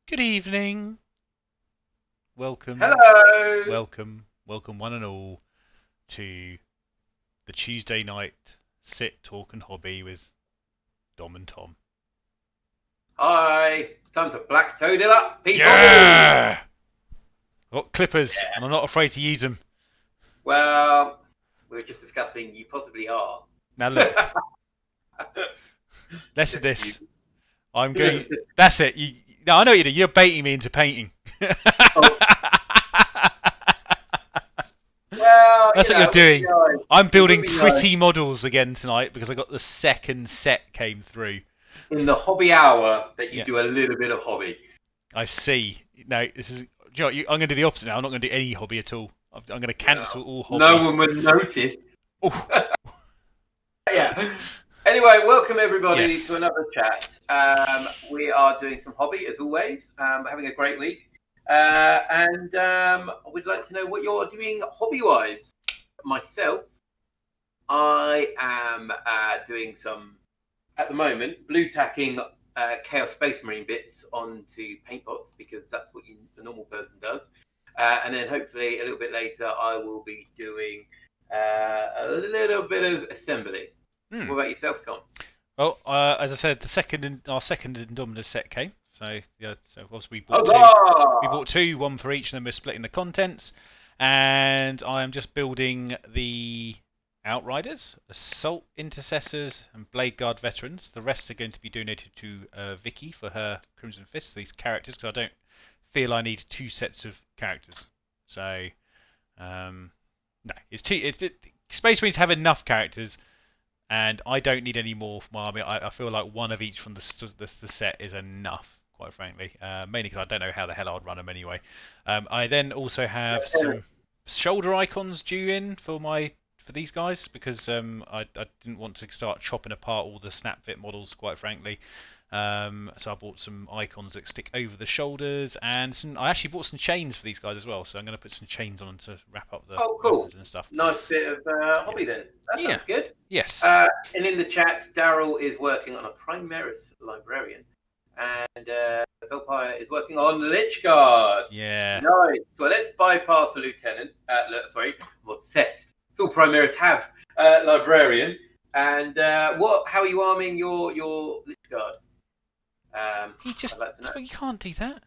Good evening. Welcome, Hello. welcome one and all to the Tuesday night sit, talk and hobby with Dom and Tom. Hi. It's time to black toad it up, people. Yeah! Got clippers, and I'm not afraid to use them. Well, we were just discussing you possibly are. Now look, less of this. I'm going. That's it. No, I know what you're doing. You're baiting me into painting. Oh, well, That's what you're it wouldn't be doing. nice. I'm It building wouldn't be nice pretty models again tonight because I got the second set came through. in the hobby hour that you Yeah. do a little bit of hobby. I see. No, this is. You know, I'm going to do the opposite now. I'm not going to do any hobby at all. I'm going to cancel Well, all no hobby. one would notice. Oh, Yeah. Anyway, welcome everybody to yes. another chat. We are doing some hobby as always. We're having a great week, and we'd like to know what you're doing hobby-wise. Myself, I am doing some at the moment blue tacking Chaos Space Marine bits onto paint pots because that's what the normal person does, and then hopefully a little bit later I will be doing a little bit of assembly. What about yourself, Tom? Well, as I said, our second Indominus set came. So yeah, so of course we bought two. We Huzzah! bought two, one for each, and then we're splitting the contents. And I am just building the Outriders, Assault Intercessors, and Blade Guard Veterans. The rest are going to be donated to Vicky for her Crimson Fists, these characters, because I don't feel I need two sets of characters. So, no, Space Marines have enough characters, and I don't need any more for my army. I feel like one of each from the set is enough, quite frankly. Mainly because I don't know how the hell I'd run them anyway. I then also have some shoulder icons due in for these guys because I didn't want to start chopping apart all the snap fit models, quite frankly. So I bought some icons that stick over the shoulders, and I actually bought some chains for these guys as well. So I'm going to put some chains on to wrap up the Oh, cool. weapons and stuff. Nice bit of Yeah. hobby then. That Yeah. sounds good. Yes. And in the chat, Daryl is working on a Primaris Librarian, and Velpire is working on Lich Guard. Yeah. Nice. So let's bypass the Lieutenant. Sorry, I'm obsessed. It's all Primaris have Librarian. And how are you arming your Lich Guard? He just. I'd like to know. Well, you can't do that.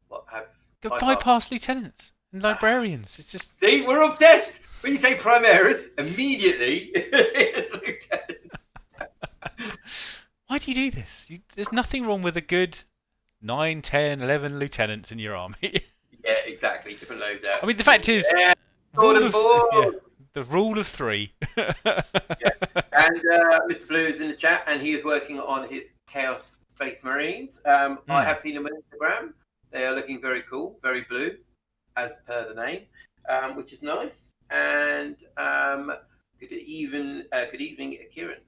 What have Go bypassed? bypass lieutenants and librarians. It's just. See, we're obsessed. When you say Primaris, immediately Lieutenant. Why do you do this? There's nothing wrong with a good 9, 10, 11 lieutenants in your army. Yeah, exactly. Different loadout. I mean, the fact is, Yeah, rule of yeah, board. the rule of three. Yeah. And Mr. Blue is in the chat, and he is working on his Chaos Space Marines. I have seen them on Instagram. They are looking very cool, very blue, as per the name, which is nice. And good evening, Kieran.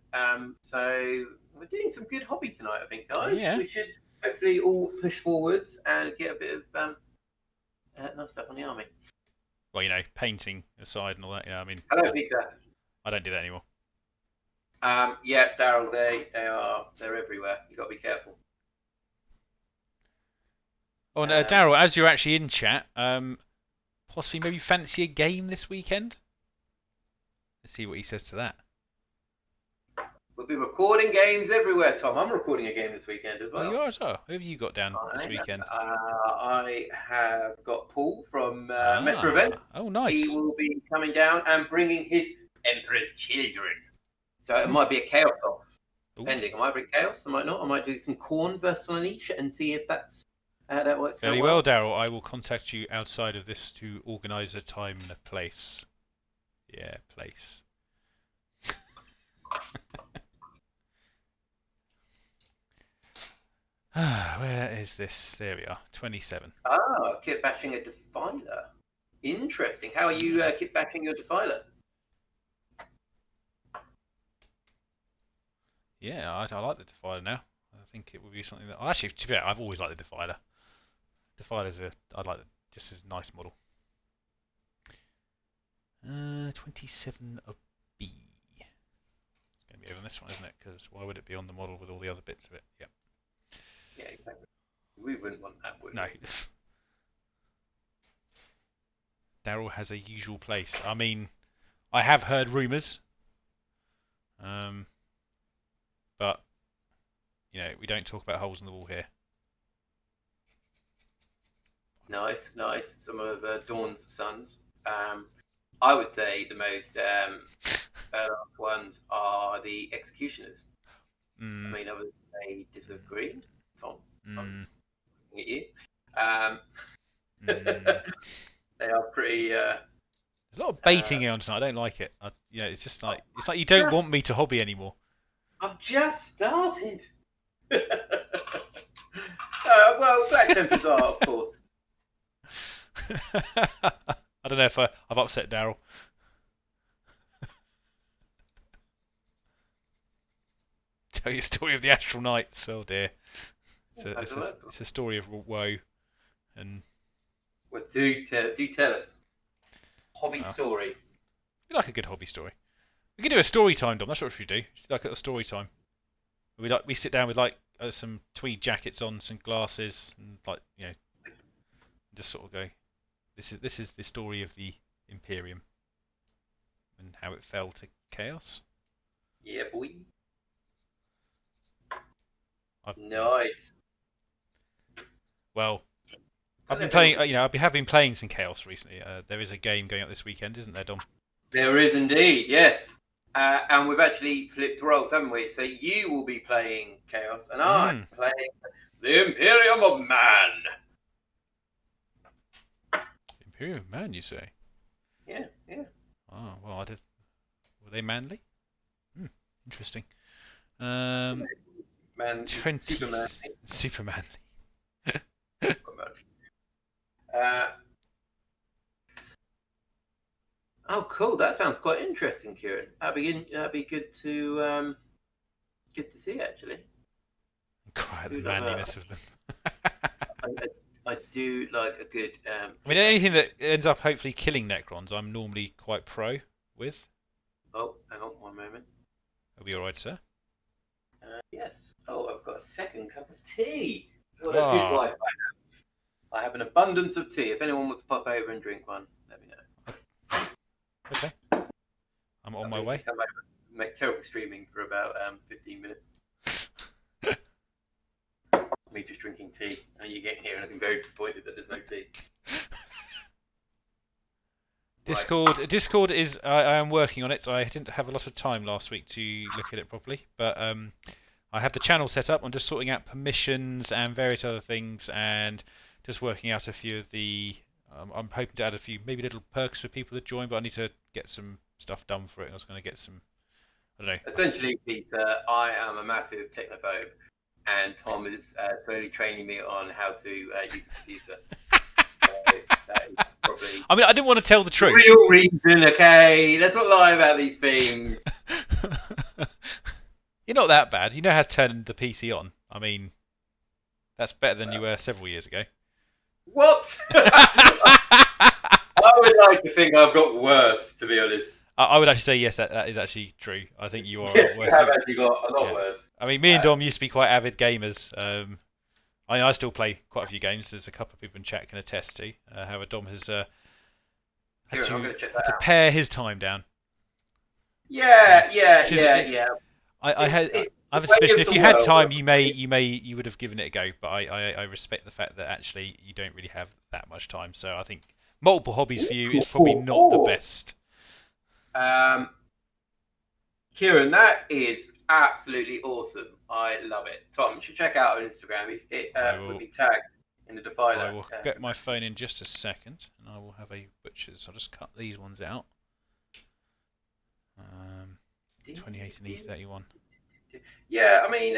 So we're doing some good hobby tonight, I think, guys. Yeah. We should hopefully all push forwards and get a bit of nice stuff on the army. Well, painting aside and all that. I mean, Hello, Peter. I don't do that anymore. Yeah, Daryl, they're everywhere. You got to be careful. Oh, and Daryl, as you're actually in chat, possibly maybe fancy a game this weekend. Let's see what he says to that. We'll be recording games everywhere, Tom. I'm recording a game this weekend as well. Oh, you are as well. Who have you got down this weekend? I have got Paul from Metro Event. Oh, nice. He will be coming down and bringing his Emperor's Children. So it might be a Chaos off, depending. I might bring Chaos, I might not. I might do some Khorne versus Lanisha and see if that works Very out well, Daryl. I will contact you outside of this to organise a time and a place. Yeah, place. Where is this? There we are. 27. Kit bashing a Defiler. Interesting. How are you kit bashing your Defiler? Yeah, I like the Defiler now. I think it would be something that... Actually, to be fair, I've always liked the Defiler. Defiler's I like it, just as a nice model. 27 of B. It's going to be over on this one, isn't it? Because why would it be on the model with all the other bits of it? Yep. Yeah, exactly. We wouldn't want that, would No. we? Daryl has a usual place. I mean, I have heard rumours, but we don't talk about holes in the wall here. Nice, nice. Some of Dawn's sons. I would say the most ones are the executioners. I mean, others may disagree. Tom, I'm looking at you. They are pretty. There's a lot of baiting on tonight. I don't like it. It's just like you don't want me to hobby anymore. I've just started. Well, Black Templars are, of course. I don't know if I've upset Daryl. Tell you a story of the Astral Knights. Oh dear. It's a story of woe. And Well, do tell us. Hobby story. We like a good hobby story. We could do a story time, Dom. That's what we should do. Like a story time. We sit down with some tweed jackets on, some glasses, and just sort of go. This is the story of the Imperium and how it fell to chaos. Yeah, boy. Nice. Well, I've been playing. I have been playing some Chaos recently. There is a game going up this weekend, isn't there, Dom? There is indeed, yes. And we've actually flipped roles, haven't we? So you will be playing Chaos, and I'm playing the Imperium of Man. Imperium of Man, you say? Yeah. Oh well, I did. Were they manly? Interesting. Super manly. Oh, cool! That sounds quite interesting, Kieran. That'd be good to see, actually. Quite the manliness of them. I do like a good. I mean, anything that ends up hopefully killing Necrons, I'm normally quite pro with. Oh, hang on one moment. Are we all right, sir? Yes. Oh, I've got a second cup of tea. What a good wife I have. I have an abundance of tea. If anyone wants to pop over and drink one, let me know. Okay. I'm on my way. Come over, make terrible streaming for about 15 minutes. Me just drinking tea, and you get here and looking very disappointed that there's no tea. Discord is. I am working on it. So I didn't have a lot of time last week to look at it properly, but I have the channel set up. I'm just sorting out permissions and various other things, and just working out a few of the. I'm hoping to add a few, maybe little perks for people to join, but I need to get some stuff done for it. I was going to get some. I don't know. Essentially, Peter, I am a massive technophobe, and Tom is slowly training me on how to use a computer. That is probably. I mean, I didn't want to tell the truth. Real reason, okay? Let's not lie about these things. You're not that bad. You know how to turn the PC on. I mean, that's better than you were several years ago. What? I would like to think I've got worse, to be honest. I would actually say yes. That is actually true. I think you are. Yes, you have actually got a lot worse. I mean, me and Dom used to be quite avid gamers. I still play quite a few games. There's a couple of people in chat can attest to. However, Dom has had to pare his time down. Yeah. I have a suspicion if you had time, you would have given it a go. But I respect the fact that actually you don't really have that much time. So I think multiple hobbies for you is probably not the best. Kieran, that is absolutely awesome. I love it. Tom, you should check out on Instagram. It would be tagged in the Defiler. I will get my phone in just a second, and I will have a butcher's. I'll just cut these ones out. 28 and E31. Yeah, I mean,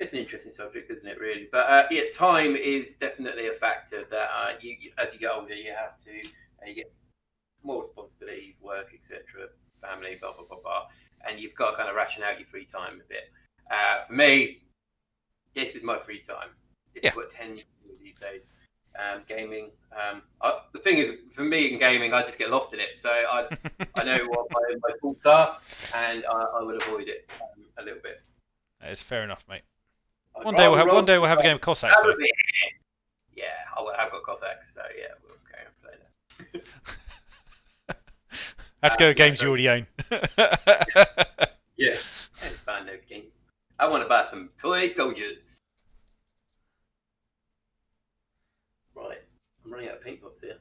it's an interesting subject, isn't it, really? But yeah, time is definitely a factor that you as you get older, you have to you get more responsibilities, work, etc., family, blah, blah, blah, blah. And you've got to kind of ration out your free time a bit. For me, this is my free time. It's what 10 years these days. Gaming. The thing is, for me in gaming, I just get lost in it. So I know what my faults are, and I will avoid it a little bit. That is fair enough, mate. I'd One day rather roll one day some we'll have a dice. game of Cossacks Have though. a beer. Yeah, I've got Cossacks, so yeah, we'll carry on playing that. Let's go with Yeah, games you already own. yeah. Any fun, no game. I want to buy some toy soldiers. Right, I'm running out of paint pots here.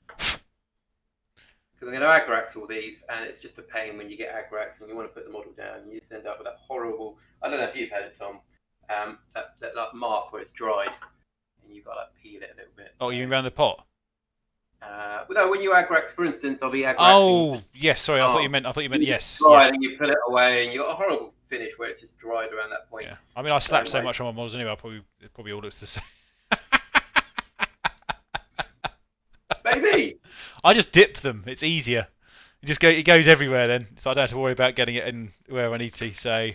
Because I'm going to Agrax all these, and it's just a pain when you get Agrax and you want to put the model down, and you just end up with that horrible. I don't know if you've had it, Tom. That like mark where it's dried, and you've got to like, peel it a little bit. Oh, you mean around the pot? Well, no, when you Agrax, for instance, I'll be Agraxing. Oh, yes. Sorry, I thought you meant yes. Dry, Yeah. and you put it away, and you got a horrible finish where it's just dried around that point. Yeah. I mean, I slap so much on my models anyway. It probably all looks the same. Maybe. I just dip them. It's easier. It goes everywhere then, so I don't have to worry about getting it in where I need to. So,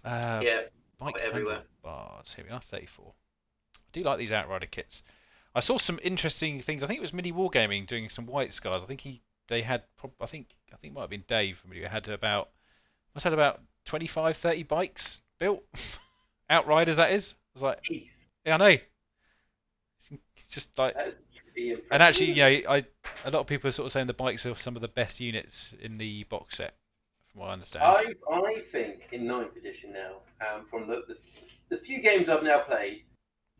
Yeah, bike everywhere. bars. Here we are, 34. I do like these Outrider kits. I saw some interesting things. I think it was Mini Wargaming doing some white scars. I think they had. I think it might have been Dave from Mini. Had about 25, 30 bikes built. Outriders, that is. I was like, Jeez. yeah, I know. It's just like, and actually, you know, a lot of people are sort of saying the bikes are some of the best units in the box set, from what I understand. I think in 9th edition now, from the few games I've now played,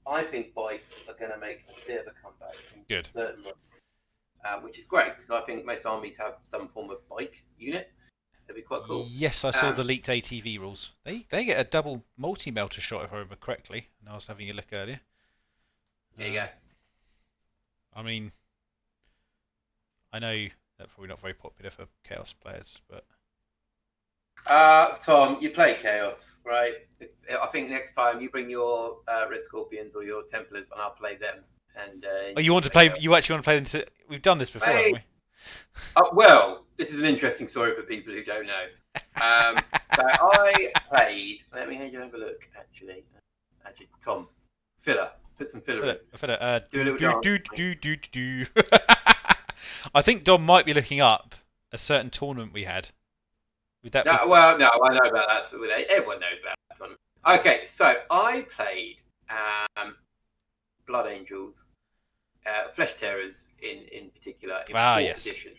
I think bikes are going to make a bit of a comeback. Good. Certainly, which is great because I think most armies have some form of bike unit. That'd be quite cool. Yes, I saw the leaked ATV rules. They get a double multi-melter shot if I remember correctly, and I was having a look earlier. There you go. I mean, I know that's probably not very popular for Chaos players, but Tom, you play Chaos, right? I think next time you bring your Red Scorpions or your Templars, and I'll play them. And you want to play? You actually want to play them? We've done this before, haven't we? Well, this is an interesting story for people who don't know. So I played. Let me have a look. Actually, Tom, filler. Put some filler in. Do a little do. I think Dom might be looking up a certain tournament we had. Would that be... Well, no, I know about that. Everyone knows about that tournament. Okay, so I played Blood Angels, Flesh Terrors in particular in 4th edition.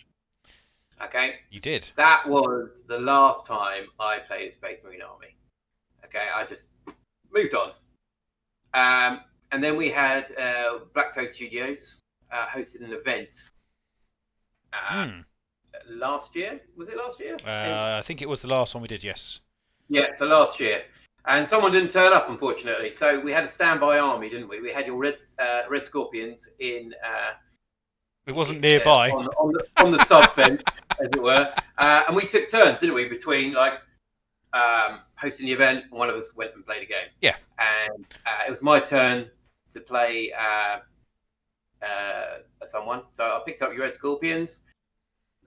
Okay, you did. That was the last time I played a Space Marine army. Okay, I just moved on. And then we had Black Toad Studios hosted an event last year. Was it last year? I think it was the last one we did, yes. Yeah, so last year. And someone didn't turn up, unfortunately. So we had a standby army, didn't we? We had your Red Scorpions in... it wasn't nearby. On the sub bench, as it were. And we took turns, didn't we, between like hosting the event, and one of us went and played a game. Yeah. And it was my turn to play someone. So I picked up your Red Scorpions.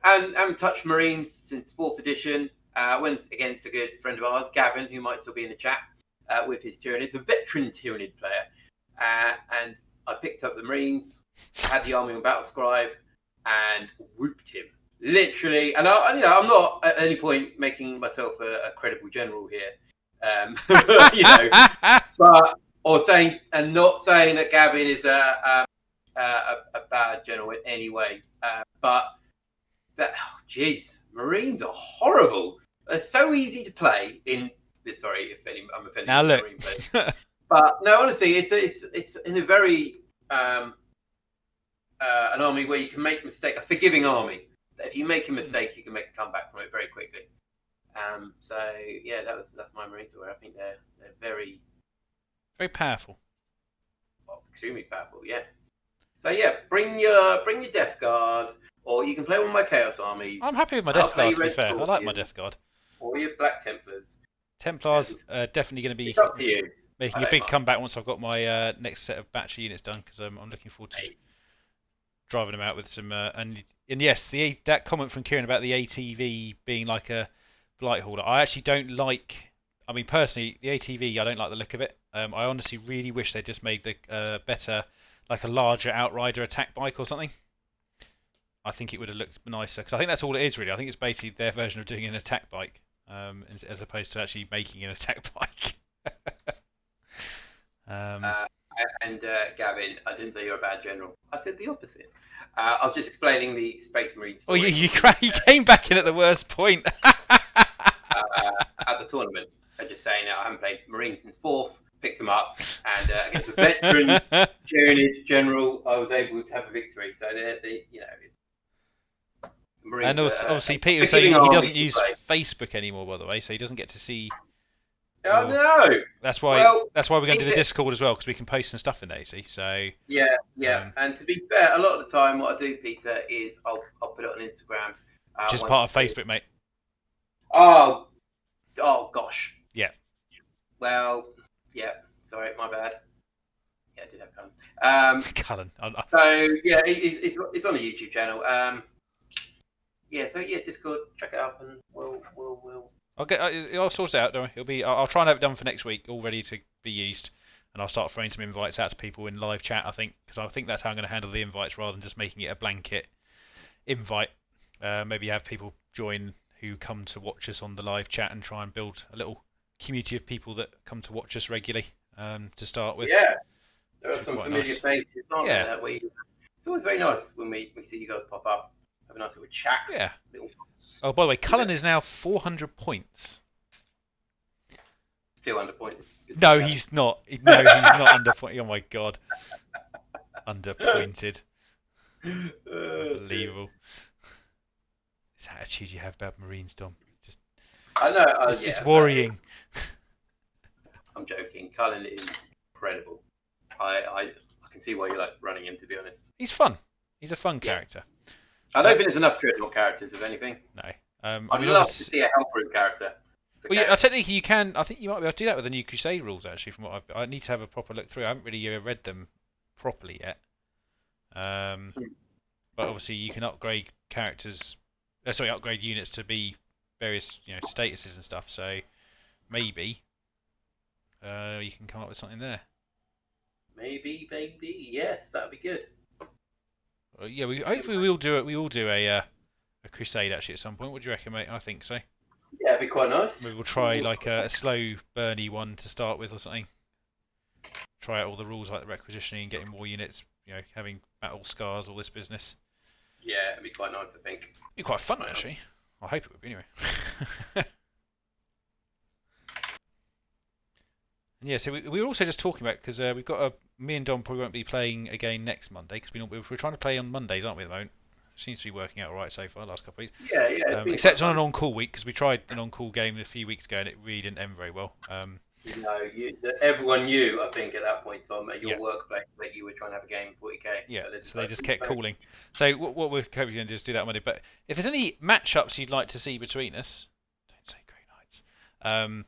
And I haven't touched Marines since 4th edition. Went against a good friend of ours, Gavin, who might still be in the chat, with his Tyranid. A veteran Tyranid player. And I picked up the Marines, had the army on Battle Scribe, and whooped him. Literally. And I'm not at any point making myself a credible general here. Or saying, and not saying that Gavin is a bad general in any way. But that, Marines are horrible. They're so easy to play in. Sorry if I'm offending. Now look. Marine players. But no, honestly, it's in a very an army where you can make a mistake, a forgiving army. If you make a mistake, you can make a comeback from it very quickly. So yeah, that's my Marine story. I think they're very powerful. Well, extremely powerful. Yeah. So yeah, bring your Death Guard, or you can play one of my Chaos armies. I'm happy with my Death Guard. To be fair, I like my Death Guard. Or your Black Templars. Templars are definitely going to be up to you. Making a big comeback once I've got my next set of batch units done, because I'm looking forward to driving them out with some. And yes, that comment from Kieran about the ATV being like a blight hauler, I actually don't like. I mean, personally, the ATV, I don't like the look of it. I honestly really wish they just made the better, like a larger Outrider attack bike or something. I think it would have looked nicer because I think that's all it is really. I think it's basically their version of doing an attack bike, as opposed to actually making an attack bike. Gavin, I didn't say you're a bad general. I said the opposite. I was just explaining the Space Marine Oh, story. you came back in at the worst point. At the tournament. I'm just saying I haven't played Marine since 4th. Picked them up, and against a veteran general, I was able to have a victory. So Marines. And also, obviously, Peter was saying he doesn't use Facebook anymore, by the way, so he doesn't get to see. Oh no! That's why we're going to do the Discord as well, because we can post some stuff in there. You see, so yeah. And to be fair, a lot of the time, what I do, Peter, is I'll put it on Instagram. Just part of Facebook, mate. Oh gosh. Yeah. Well, yeah. Sorry, my bad. Yeah, I did have Cullen. Cullen. So yeah, it's on a YouTube channel. So Discord, check it out, and we'll. I'll sort it out. Don't worry. I'll try and have it done for next week, all ready to be used, and I'll start throwing some invites out to people in live chat. I think because I think that's how I'm going to handle the invites rather than just making it a blanket invite. Maybe have people join who come to watch us on the live chat and try and build a little community of people that come to watch us regularly. To start with. Yeah, there are some familiar faces, aren't there? It's always very nice when we see you guys pop up. Have a nice little chat. Yeah. Oh, by the way, Cullen is now 400 points. Still under point. No, he's not. No, he's not under point. Oh my god. Underpointed. Unbelievable. This attitude you have about Marines, Dom. I know. It's worrying. I'm joking. Cullen is incredible. I can see why you like running him, to be honest. He's fun. He's a fun character. I don't think there's enough dreadnought characters, if anything. No. I'd love to see a Hellbrood character. Well, yeah, technically you can. I think you might be able to do that with the new Crusade rules, actually. From what I need to have a proper look through. I haven't really read them properly yet. But obviously you can upgrade characters. Upgrade units to be various statuses and stuff. So maybe you can come up with something there. Maybe, yes, that'd be good. Yeah, hopefully we will do it. We will do a crusade actually at some point. What do you reckon, mate? I think so. Yeah, it'd be quite nice. Maybe we'll try like a slow burny one to start with or something. Try out all the rules like the requisitioning, getting more units, having battle scars, all this business. Yeah, it'd be quite nice, I think. It'd be quite fun actually. I hope it would be anyway. And yeah, so we were also just talking about because we've got me and Dom probably won't be playing again next Monday because we're trying to play on Mondays, aren't we? At the moment, seems to be working out all right so far. The last couple of weeks. Yeah. Except on an on-call week because we tried an on-call game a few weeks ago and it really didn't end very well. Everyone knew, I think, at that point, Tom, at your workplace, that you were trying to have a game in 40k. Yeah, so they just kept calling. So what we're hoping going to do is do that Monday. But if there's any matchups you'd like to see between us, don't say Grey Knights.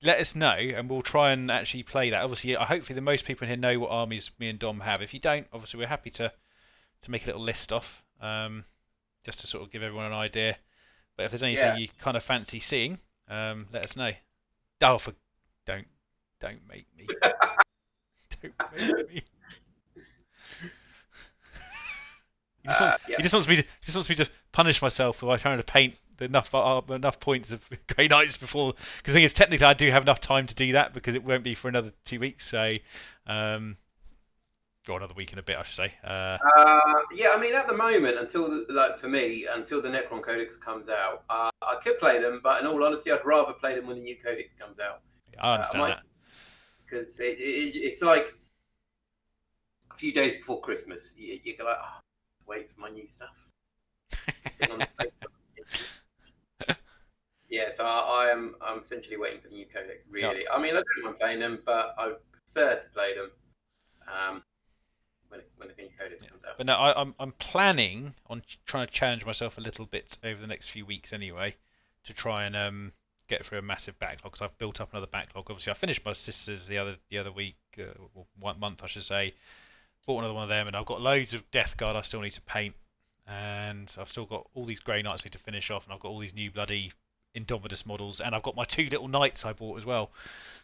Let us know, and we'll try and actually play that. Obviously, hopefully the most people in here know what armies me and Dom have. If you don't, obviously we're happy to make a little list off, just to sort of give everyone an idea. But if there's anything you kind of fancy seeing, let us know. Oh, don't make me. Don't make me. He just wants me to punish myself by trying to paint enough points of Grey Knights before. Because the thing is, technically, I do have enough time to do that because it won't be for another 2 weeks. So, or another week and a bit, I should say. I mean, at the moment, until the Necron Codex comes out, I could play them, but in all honesty, I'd rather play them when the new Codex comes out. Yeah, I understand that. Because it's like a few days before Christmas, you go like, wait for my new stuff. Sitting on the plate. So I'm essentially waiting for the new Codex, really. I mean, I don't mind playing them, but I prefer to play them when the new Codex comes out. But no, I'm planning on trying to challenge myself a little bit over the next few weeks anyway, to try and get through a massive backlog, because I've built up another backlog. Obviously, I finished my sisters the other week, 1 month I should say. Bought another one of them, and I've got loads of Death Guard I still need to paint, and I've still got all these Grey Knights I need to finish off, and I've got all these new bloody Indomitus models, and I've got my 2 little knights I bought as well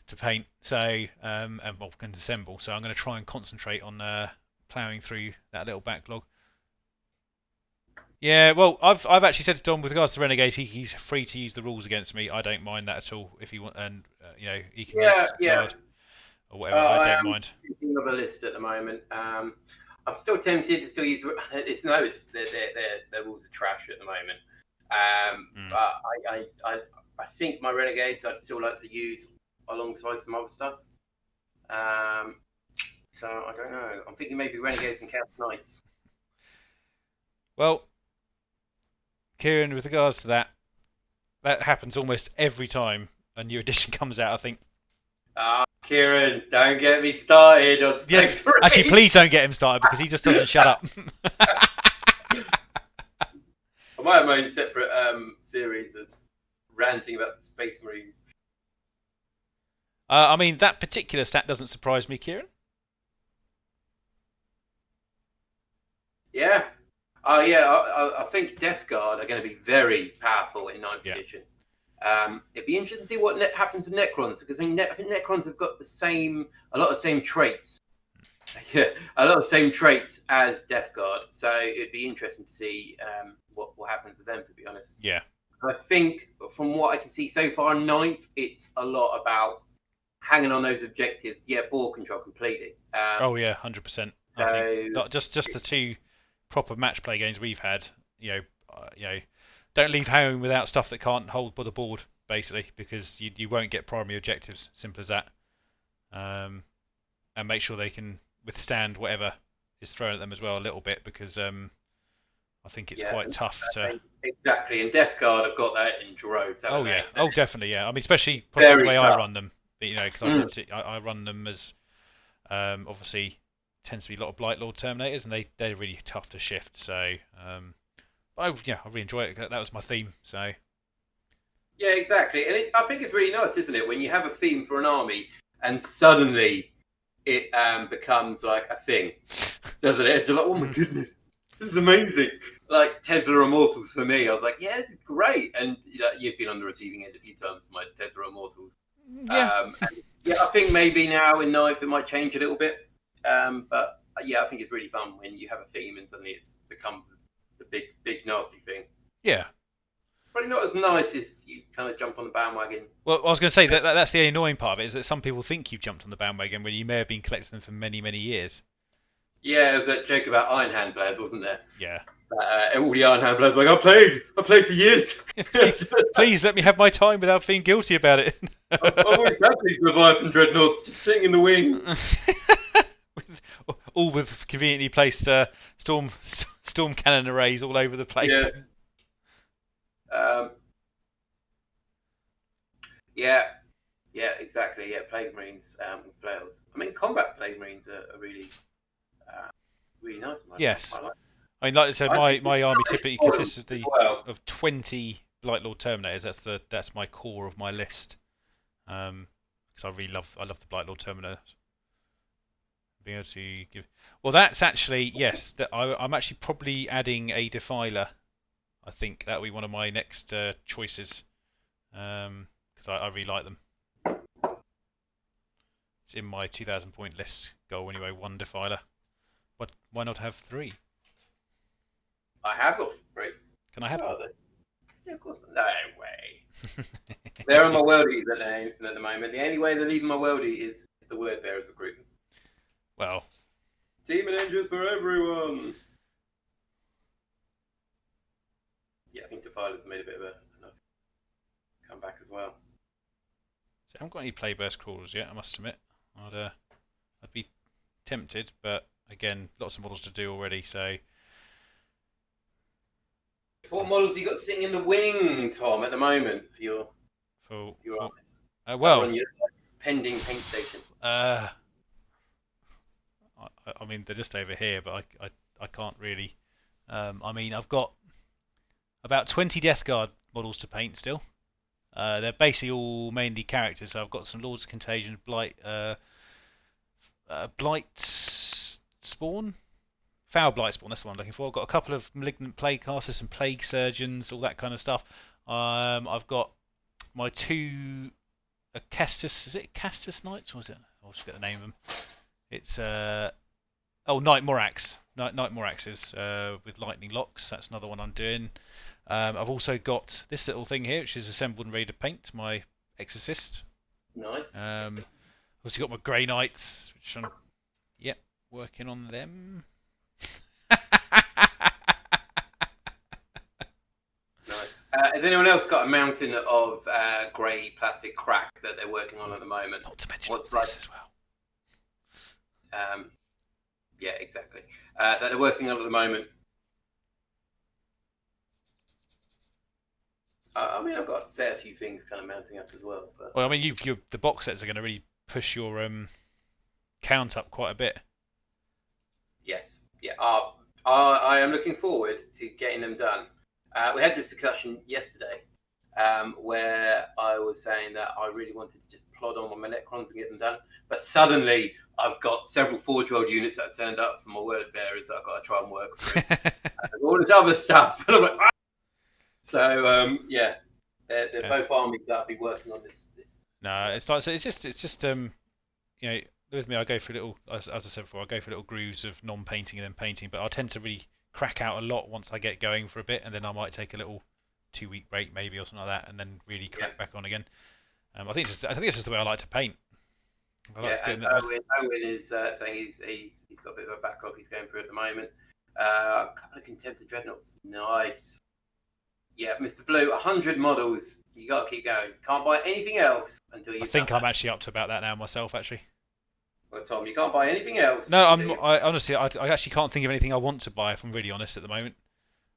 to paint, so and disassemble. So I'm going to try and concentrate on ploughing through that little backlog. Yeah, well, I've actually said to Dom with regards to Renegades, he's free to use the rules against me. I don't mind that at all if he want, and he can Yeah, use yeah. guard or whatever. I I don't am mind. thinking of a list at the moment. I'm still tempted to still use. Their rules are trash at the moment. Mm. But I think my Renegades I'd still like to use alongside some other stuff. So I don't know. I'm thinking maybe Renegades and Chaos Knights. Well, Kieran, with regards to that happens almost every time a new edition comes out. I think. Kieran, don't get me started on Space Yeah, actually, Marines. please don't get him started because he just doesn't shut up. I might have my own separate series of ranting about the Space Marines. I mean, that particular stat doesn't surprise me, Kieran. Yeah. I think Death Guard are going to be very powerful in 9th edition. It'd be interesting to see what happens with Necrons, because I think Necrons have got a lot of the same traits. Yeah, a lot of the same traits as Death Guard. So it'd be interesting to see what happens with them, to be honest. Yeah. I think from what I can see so far in 9th, it's a lot about hanging on those objectives. Yeah, ball control completely. Oh yeah, 100%. I think not just the two proper match play games we've had. Don't leave home without stuff that can't hold by the board, basically, because you won't get primary objectives. Simple as that. And make sure they can withstand whatever is thrown at them as well a little bit, because I think it's quite tough to. Exactly, and Death Guard have got that in droves. Oh yeah, definitely, yeah. I mean, especially Very the way tough. I run them, because I run them as obviously tends to be a lot of Blight Lord Terminators, and they're really tough to shift. So I really enjoy it. That was my theme. So yeah, exactly, and I think it's really nice, isn't it, when you have a theme for an army and suddenly it becomes like a thing, doesn't it? It's like, oh my goodness, this is amazing. Like Tesla Immortals for me, I was like, yeah, this is great. And you've been on the receiving end a few times for my Tesla Immortals. Yeah. I think maybe now in 9th it might change a little bit. But yeah, I think it's really fun when you have a theme and suddenly it becomes the big nasty thing. Yeah. Probably not as nice if you kind of jump on the bandwagon. Well, I was going to say that's the annoying part of it, is that some people think you've jumped on the bandwagon when you may have been collecting them for many, many years. Yeah, there was that joke about Iron Hand players, wasn't there? Yeah. All the Iron Hand players like, I played for years. Please let me have my time without feeling guilty about it. I've always had these Leviathan Dreadnoughts just sitting in the wings. all with conveniently placed storm cannon arrays all over the place. Yeah, exactly. Yeah, Plague Marines with flails. I mean, combat Plague Marines are really, really nice. Yes. I mean, like I said, my army typically consists of 20 Blight Lord Terminators. That's my core of my list. Because I love the Blight Lord Terminators. Being able to give. Well, that's actually yes. I'm actually probably adding a Defiler. I think that'll be one of my next choices. Because I really like them. It's in my 2,000 point list goal anyway. 1 Defiler. But why not have 3? I have got 3. Can I have them? Yeah, of course. No way. They're on my worldies at the moment. The only way they're leaving my worldie is the Word Bearers recruitment. Well. Team and engines for everyone. Yeah, I think Defiler's made a bit of a nice comeback as well. So I haven't got any Playburst crawlers yet, I must admit. I'd be tempted, but again, lots of models to do already, so. What models you got sitting in the wing, Tom, at the moment for your armies? Well, on your pending paint station. I mean, they're just over here, but I can't really. I mean, I've got about 20 Death Guard models to paint still. They're basically all mainly characters. So I've got some Lords of Contagion, Blight Spawn, Foul Blight Spawn. That's the one I'm looking for. I've got a couple of Malignant Plague Casters, some Plague Surgeons, all that kind of stuff. I've got my 2 Castus. Is it Castus Knights? Or is it? I'll just get the name of them. It's Oh, Knight Morax. Knight Moraxes with lightning locks. That's another one I'm doing. I've also got this little thing here, which is assembled and ready to paint. My Exorcist. Nice. Also got my Grey Knights, which I'm working on them. Nice. Has anyone else got a mountain of grey plastic crack that they're working on at the moment? Not to mention What's this as well. Yeah, exactly. That they're working on at the moment. I mean, I've got a fair few things kind of mounting up as well. But... Well, I mean, the box sets are going to really push your count up quite a bit. Yes. Yeah. I am looking forward to getting them done. We had this discussion yesterday where I was saying that I really wanted to just plod on my Necrons and get them done. But suddenly, I've got several Forge World units that have turned up from my word bearers that I've got to try and work through. All this other stuff. And I'm like, ah! So, yeah, they're both armies that I'll be working on this. No, it's like, so it's just you know, with me, I go through little, as I said before, I go through little grooves of non-painting and then painting, but I tend to really crack out a lot once I get going for a bit, and then I might take a little 2-week break maybe or something like that, and then really crack back on again. I think it's just the way I like to paint. And Owen is saying he's got a bit of a backlog he's going through at the moment. A couple of Contemptor Dreadnoughts, nice. Yeah, Mr. Blue, 100 models. You got to keep going. Can't buy anything else until you. I think I'm actually up to about that now myself, actually. Well, Tom, you can't buy anything else. No, I honestly, I actually can't think of anything I want to buy. If I'm really honest, at the moment,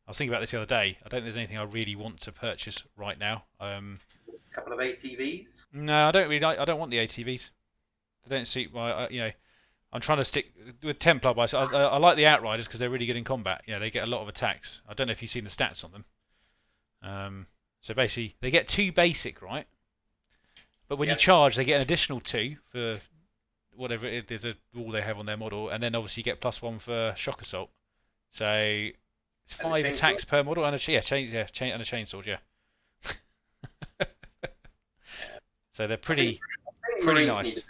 I was thinking about this the other day. I don't think there's anything I really want to purchase right now. A couple of ATVs. No, I don't really. I don't want the ATVs. They don't suit my. You know, I'm trying to stick with Templar bikes. I like the Outriders because they're really good in combat. You know, they get a lot of attacks. I don't know if you've seen the stats on them. So basically, they get 2 basic, right? But when you charge, they get an additional 2 for whatever it is. There's a rule they have on their model, and then obviously you get +1 for shock assault. So it's 5 attacks per model, and a chainsword, yeah. So they're pretty nice.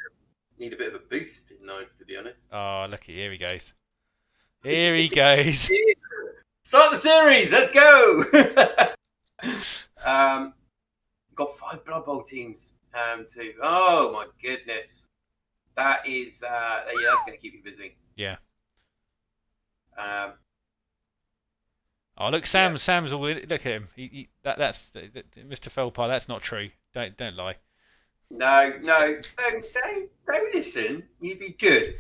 Need a bit of a boost in knives, to be honest. Oh, looky, here he goes. Here he goes. Start the series. Let's go. Got 5 Blood Bowl teams too. Oh my goodness, that is yeah, that's going to keep you busy. Yeah. Oh look, Sam's all. Look at him. That's Mr. Felpar. That's not true. Don't lie. No, don't listen. You'd be good.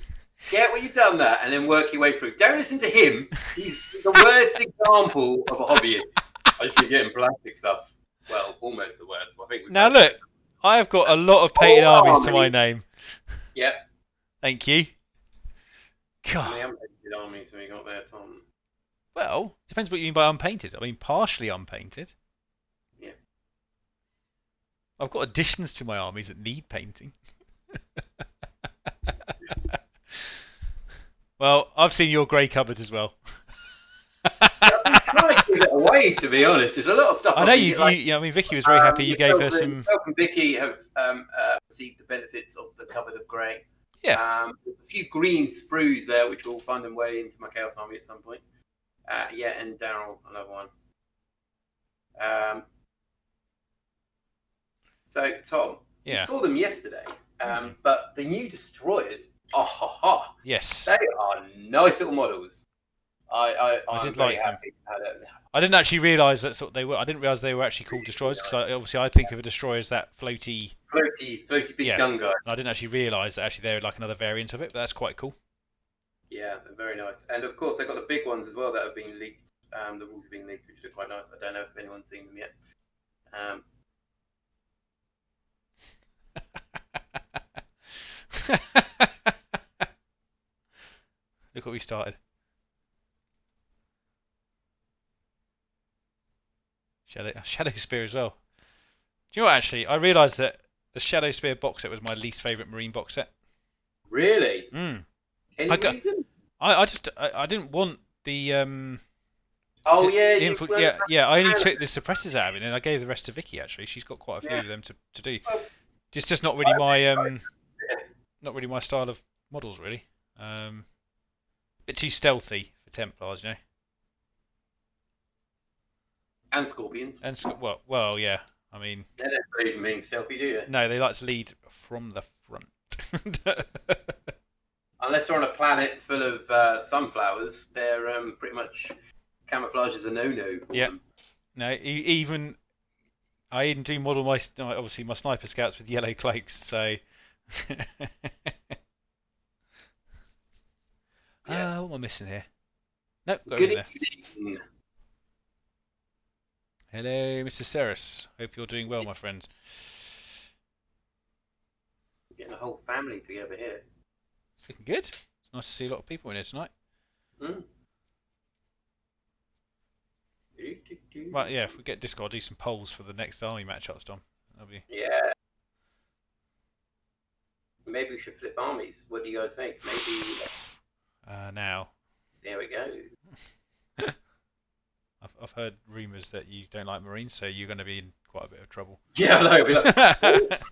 Get what you've done that, and then work your way through. Don't listen to him. He's the worst example of a hobbyist. I just keep getting plastic stuff. Well, almost the worst. I think. Now look, I have got a lot of painted armies to my name. Yep. Thank you. God. How many unpainted armies have you got there, Tom? Well, depends what you mean by unpainted. I mean partially unpainted. Yeah. I've got additions to my armies that need painting. Well, I've seen your grey cupboard as well. I'm trying to give it away, to be honest. There's a lot of stuff. I know I mean, Vicky was very happy. You gave her some. Myself and Vicky have received the benefits of the cupboard of grey. Yeah. A few green sprues there, which will find their way into my Chaos Army at some point. Yeah, and Daryl, another one. So, Tom, you saw them yesterday, but the new destroyers, yes, they are nice little models. I'm did very like happy. I didn't actually realise that's what they were. I didn't realise they were actually called destroyers because obviously I think of a destroyer as that floaty big gun guy. I didn't actually realise that actually they're like another variant of it, but that's quite cool. Yeah, they're very nice. And of course, they've got the big ones as well that have been leaked. The rules have been leaked, which are quite nice. I don't know if anyone's seen them yet. Look what we started. Shadow Spear as well. Do you know what, actually? I realised that the Shadow Spear box set was my least favourite Marine box set. Really? Mm. Any reason? I didn't want the I only took the suppressors out of it and I gave the rest to Vicky. Actually, she's got quite a few of them to do. Well, It's just not really my style of models, really. I mean, I don't know. I mean, Vicky was very happy. You gave her some. Yeah. It's just not really my not really my style of models, really. It's just not really my not really my style of models, really. It's just not really my style of models, really. It's just not really my style of models, really. It's just not really my style of models, really. Bit too stealthy for Templars, you know. And scorpions. And well, yeah. I mean, They don't believe in being stealthy, do you? no, they like to lead from the front. Unless they're on a planet full of sunflowers, they're pretty much camouflage is a no-no for them. No, I even do model my obviously my sniper scouts with yellow cloaks. So, what am I missing here? Nope, got Good everything there. evening. Hello, Mr. Ceres. Hope you're doing well, my friend. Getting a whole family together here. It's looking good. It's nice to see a lot of people in here tonight. Mm. Right, yeah. If we get Discord, I'll do some polls for the next army matchups, Dom. That'll be... Yeah. Maybe we should flip armies. What do you guys think? Maybe. Now. There we go. I've heard rumours that you don't like Marines, so you're going to be in quite a bit of trouble. Yeah, I know. Be like,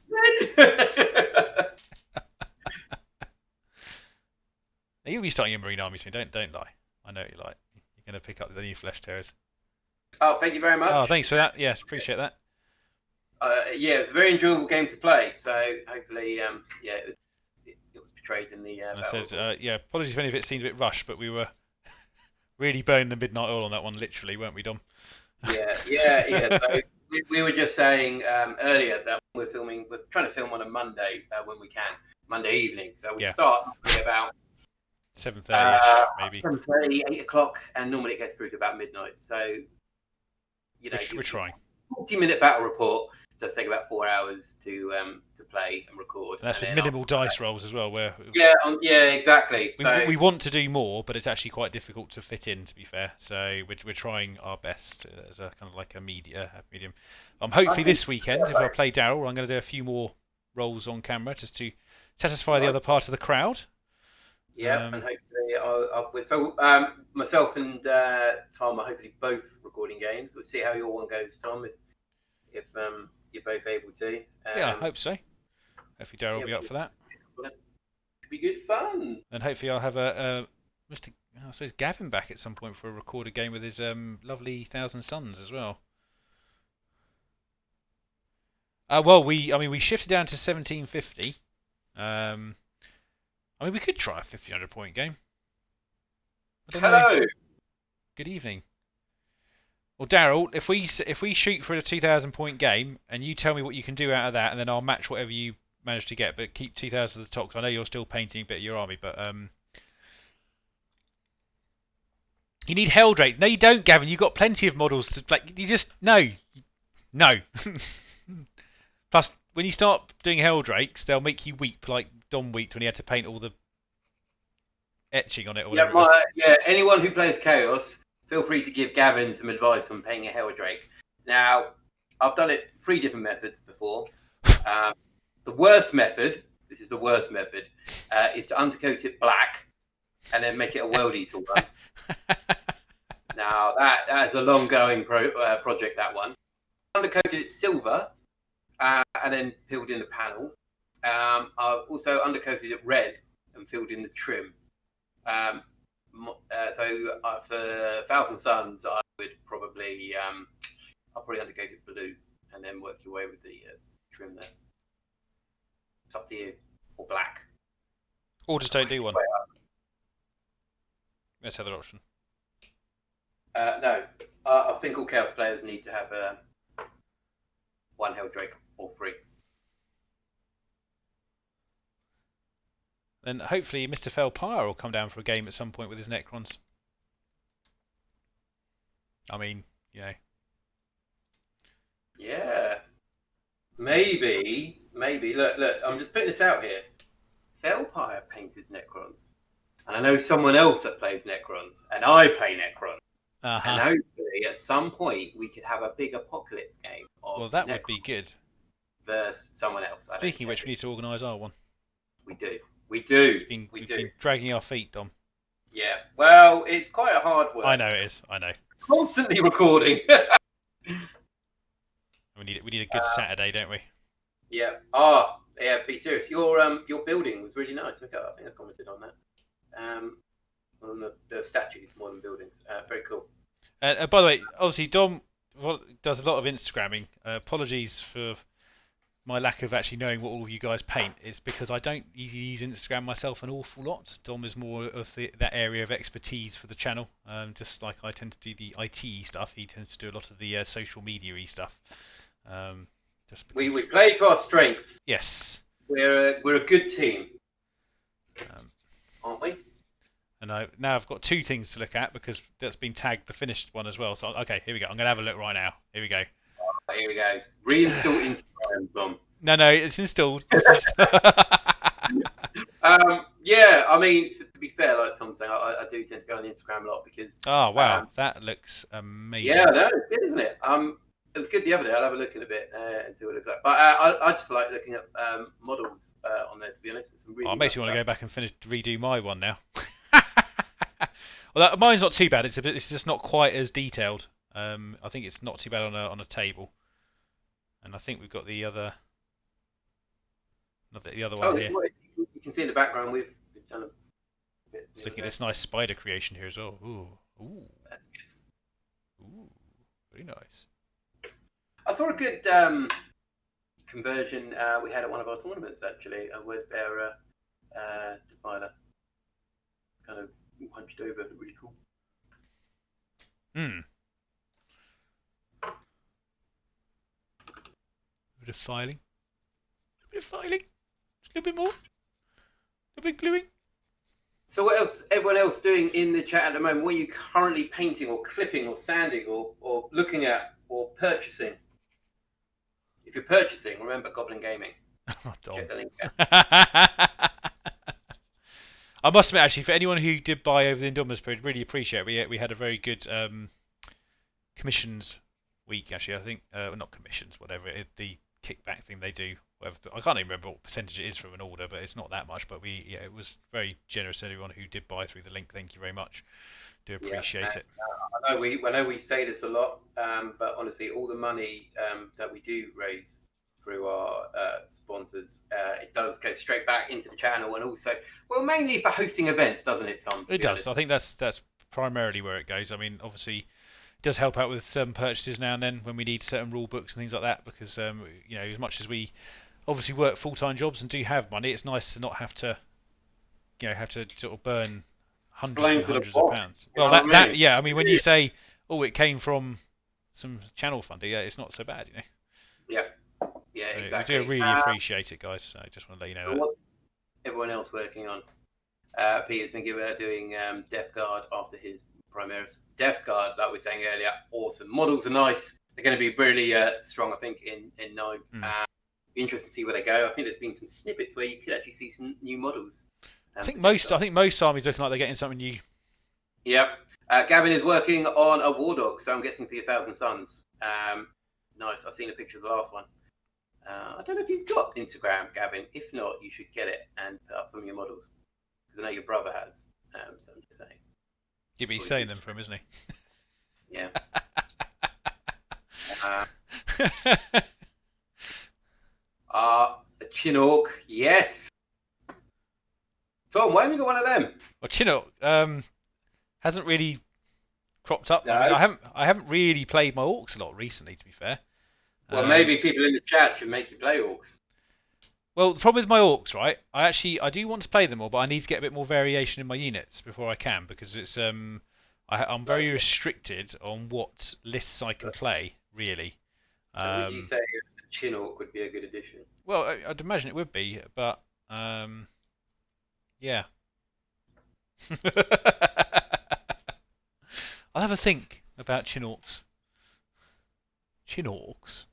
You'll be starting your Marine army soon. Don't lie. I know what you like. You're going to pick up the new Flesh Terrors. oh, thank you very much. Oh, thanks for that. Yeah, appreciate that. Yeah, it's a very enjoyable game to play. So hopefully, it was portrayed in the. And it says, apologies if any of it seems a bit rushed, but we were really burning the midnight oil on that one, literally, weren't we, Dom? Yeah. So we were just saying earlier that we're trying to film on a Monday when we can, Monday evening. So we start about 7:30 maybe. 7:30, 8 o'clock, and normally it gets through to about midnight. So, we're trying. 40-minute battle report does take about 4 hours to play and record. And that's with minimal dice rolls as well. Exactly. We want to do more, but it's actually quite difficult to fit in. To be fair, so we're trying our best as a kind of like a medium. Hopefully this weekend, if I play Daryl, I'm going to do a few more rolls on camera just to satisfy the other part of the crowd. Yeah, and hopefully myself and Tom are hopefully both recording games. We'll see how your one goes, Tom, if you're both able to. Yeah, I hope so. Hopefully Daryl will be up for that. It'll be good fun. And hopefully I'll have I suppose Gavin back at some point for a recorded game with his lovely Thousand Sons as well. We shifted down to 1750. We could try a 1500 point game. Hello. Good evening. Well, Daryl, if we shoot for a 2000 point game and you tell me what you can do out of that, and then I'll match whatever you manage to get, but keep 2000 at the top. Cause I know you're still painting a bit of your army, but you need Helldrakes. No, you don't, Gavin. You've got plenty of models to like. You just no. Plus, when you start doing Helldrakes, they'll make you weep like Dom weeped when he had to paint all the etching on it. Or whatever anyone who plays Chaos, feel free to give Gavin some advice on painting a Helldrake. Now, I've done it 3 different methods before. The worst method, this is the worst method, is to undercoat it black and then make it a World Eater one. Now, that is a long-going project, that one. Undercoated it silver and then filled in the panels. I've also undercoated it red and filled in the trim. For Thousand Suns, I would probably I'll probably undercoat it blue and then work your way with the trim there. It's up to you. Or black. Or just don't do one. Let's have that option. No, I think all Chaos players need to have one Helldrake or 3. Then hopefully Mr. Felpire will come down for a game at some point with his Necrons. Yeah. Maybe. Look, I'm just putting this out here. Felpire paints his Necrons. And I know someone else that plays Necrons. And I play Necrons. Uh-huh. And hopefully at some point we could have a big Apocalypse game. Well, that would be good. Versus someone else. Speaking of which, we need to organise our one. We do. We've been dragging our feet, Dom. Yeah. Well, it's quite a hard work. I know it is. I know. Constantly recording. We need a good Saturday, don't we? Yeah. Yeah. Be serious. Your building was really nice. I think I commented on that. on the statues more than buildings. Very cool. By the way, obviously Dom does a lot of Instagramming. Apologies for my lack of actually knowing what all of you guys paint. It's because I don't use Instagram myself an awful lot. Dom is more of that area of expertise for the channel. Just like I tend to do the IT stuff, he tends to do a lot of the social media-y stuff. Just because... We play to our strengths. Yes. We're a good team, aren't we? And now I've got two things to look at because that's been tagged the finished one as well. So okay, here we go. I'm gonna have a look right now. Here we go. Here we go. Reinstall Instagram, Dom. No, it's installed. Yeah, I mean, to be fair, like Tom's saying, I do tend to go on Instagram a lot because. Oh wow, that looks amazing. Yeah, no, it's good, isn't it? It was good the other day. I'll have a look at a bit and see what it looks like. But I just like looking at models on there. To be honest, it's some really. It makes me want to go back and redo my one now. Well, mine's not too bad. It's just not quite as detailed. I think it's not too bad on a table. And I think we've got the other one here. You can see in the background we've done a bit. Just looking at this nice spider creation here as well. Ooh. That's good. Ooh, very nice. I saw a good conversion we had at one of our tournaments actually. A word bearer divider, kind of hunched over, really cool. A bit of filing. Just a little bit more. A bit gluing. So what else? Everyone else doing in the chat at the moment? What are you currently painting, or clipping, or sanding, or looking at, or purchasing? If you're purchasing, remember Goblin Gaming. Oh, Check the link I must admit, actually, for anyone who did buy over the Indominus period, really appreciate it. We had a very good commissions week, actually. I think not commissions, whatever the kickback thing they do. Whatever, I can't even remember what percentage it is from an order, but it's not that much. But it was very generous to everyone who did buy through the link. Thank you very much. Do appreciate it. I know we say this a lot, but honestly, all the money that we do raise through our sponsors, it does go straight back into the channel, and also, well, mainly for hosting events, doesn't it, Tom? It does. I think that's primarily where it goes. I mean, obviously, it does help out with certain purchases now and then when we need certain rule books and things like that, because as much as we obviously work full-time jobs and do have money, it's nice to not have to sort of burn hundreds of pounds. Well, I mean, when you say, it came from some channel funding, it's not so bad, Yeah, so exactly. I do really appreciate it, guys. So I just want to let you know that. What's everyone else working on? Peter's been doing Death Guard after his Primaris. Death Guard, like we were saying earlier, awesome. Models are nice. They're going to be really strong, I think, in 9th. Be interesting to see where they go. I think there's been some snippets where you could actually see some new models. I think most armies looking like they're getting something new. Yep. Gavin is working on a War Dog, so I'm guessing for your Thousand Suns. Nice. I've seen a picture of the last one. I don't know if you've got Instagram, Gavin. If not, you should get it and put up some of your models, because I know your brother has. So I'm just saying. Yeah, but he's saying them for him, isn't he? Yeah. A Chinook, yes. Tom, why haven't you got one of them? Well, Chinook hasn't really cropped up. No. I mean, I haven't really played my orcs a lot recently, to be fair. Well, maybe people in the chat should make you play orcs. Well, the problem with my orcs, right? I do want to play them all, but I need to get a bit more variation in my units before I can, because it's I'm very restricted on what lists I can play, really. So would you say a Chinook would be a good addition? Well, I'd imagine it would be, but yeah. I'll have a think about Chinorks. Chinorks?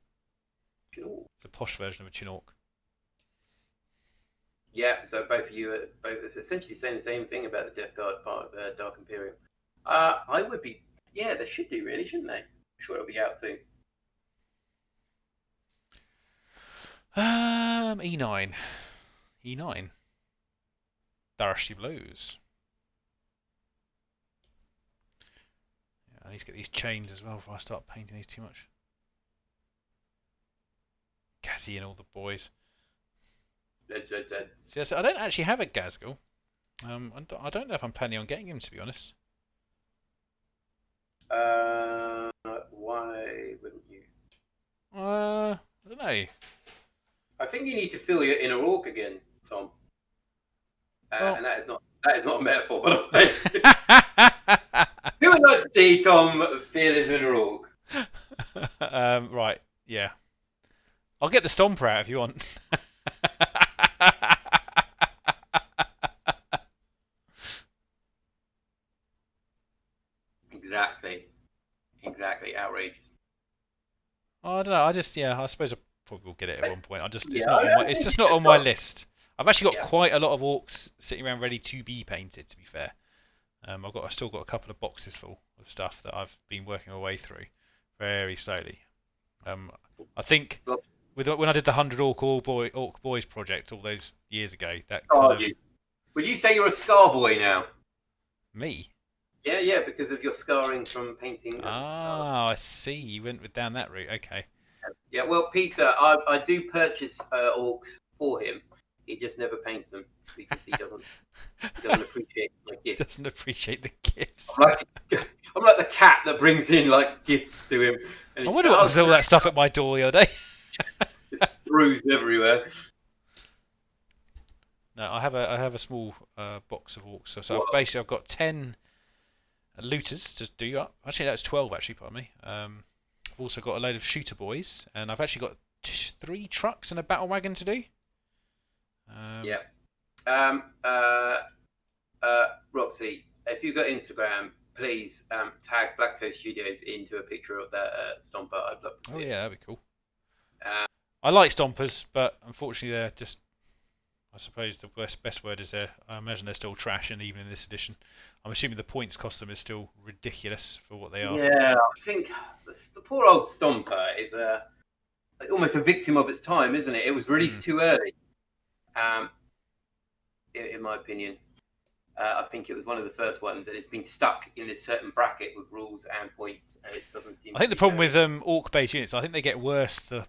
It's a posh version of a Chinook. Yeah, so both of you are essentially saying the same thing about the Death Guard part of Dark Imperium. I would be, they should do really, shouldn't they? I'm sure it'll be out soon. E9. Darashy Blues. I need to get these chains as well before I start painting these too much. Gazzy and all the boys. Let's. So I don't actually have a Gazgul. I don't know if I'm planning on getting him, to be honest. Why wouldn't you? I don't know. I think you need to feel your inner orc again, Tom. Well, And that is not a metaphor, by the way. Who would like to see Tom feel his inner orc? right, yeah. I'll get the Stomper out if you want. Exactly, outrageous. I don't know. I suppose I probably will get it at one point. It's Yeah, not I on my, don't it's think just you not should on my stop. list. I've actually got Yeah. quite a lot of orcs sitting around ready to be painted. To be fair, I've still got a couple of boxes full of stuff that I've been working my way through very slowly. I think Well, when I did the 100 Orc Boys project all those years ago, that kind are of you? Would you say you're a scar boy now? me. Yeah, because of your scarring from painting. Ah, I see. You went down that route. Okay. Yeah, well, Peter, I do purchase orcs for him. He just never paints them because he doesn't appreciate my gifts. Doesn't appreciate the gifts. I'm like, I'm like the cat that brings in like gifts to him, and I he wonder what was all that stuff at my door the other day. just screws everywhere. No, I have a small box of orcs. So Well, I've got 10 looters to do up. Actually, that's 12. Actually, pardon me. I've also got a load of shooter boys, and I've actually got 3 trucks and a battle wagon to do. yeah. Roxy, if you've got Instagram, please tag Black Toe Studios into a picture of that Stomper. I'd love to see it. Yeah, that'd be cool. Um, I like stompers, but unfortunately they're just. I suppose the best word is I imagine they're still trash, and even in this edition, I'm assuming the points cost them is still ridiculous for what they are. yeah, I think the poor old Stomper is almost a victim of its time, isn't it? It was released too early, in my opinion. I think it was one of the first ones, and it's been stuck in this certain bracket with rules and points, and it doesn't seem. I think the problem with orc-based units, I think they get worse the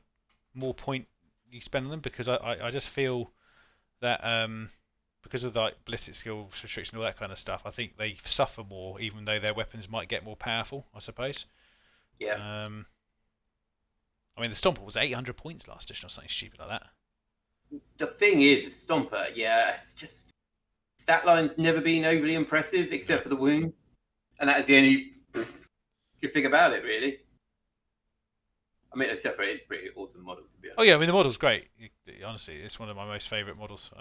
more point you spend on them, because I just feel that because of the ballistic skill restriction and all that kind of stuff, I think they suffer more, even though their weapons might get more powerful, I suppose. Yeah. I mean, the Stomper was 800 points last edition or something stupid like that. The thing is, Stomper, yeah, it's just stat line's never been overly impressive except for the wound, and that is the only good thing about it, really. I mean, except for it's a pretty awesome model, to be honest. Oh yeah, I mean the model's great. Honestly, it's one of my most favourite models.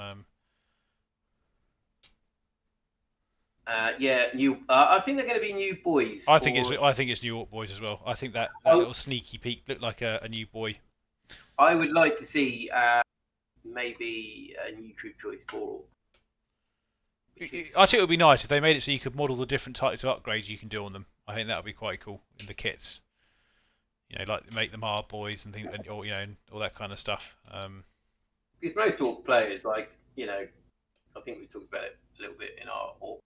Yeah, new. I think they're going to be new boys. I think it's New York boys as well. I think that little sneaky peek looked like a new boy. I would like to see maybe a new troop choice for. I think it would be nice if they made it so you could model the different types of upgrades you can do on them. I think that would be quite cool in the kits. You know, like make them hard boys and things, or and all that kind of stuff. Because most orc players, like I think we talked about it a little bit in our orc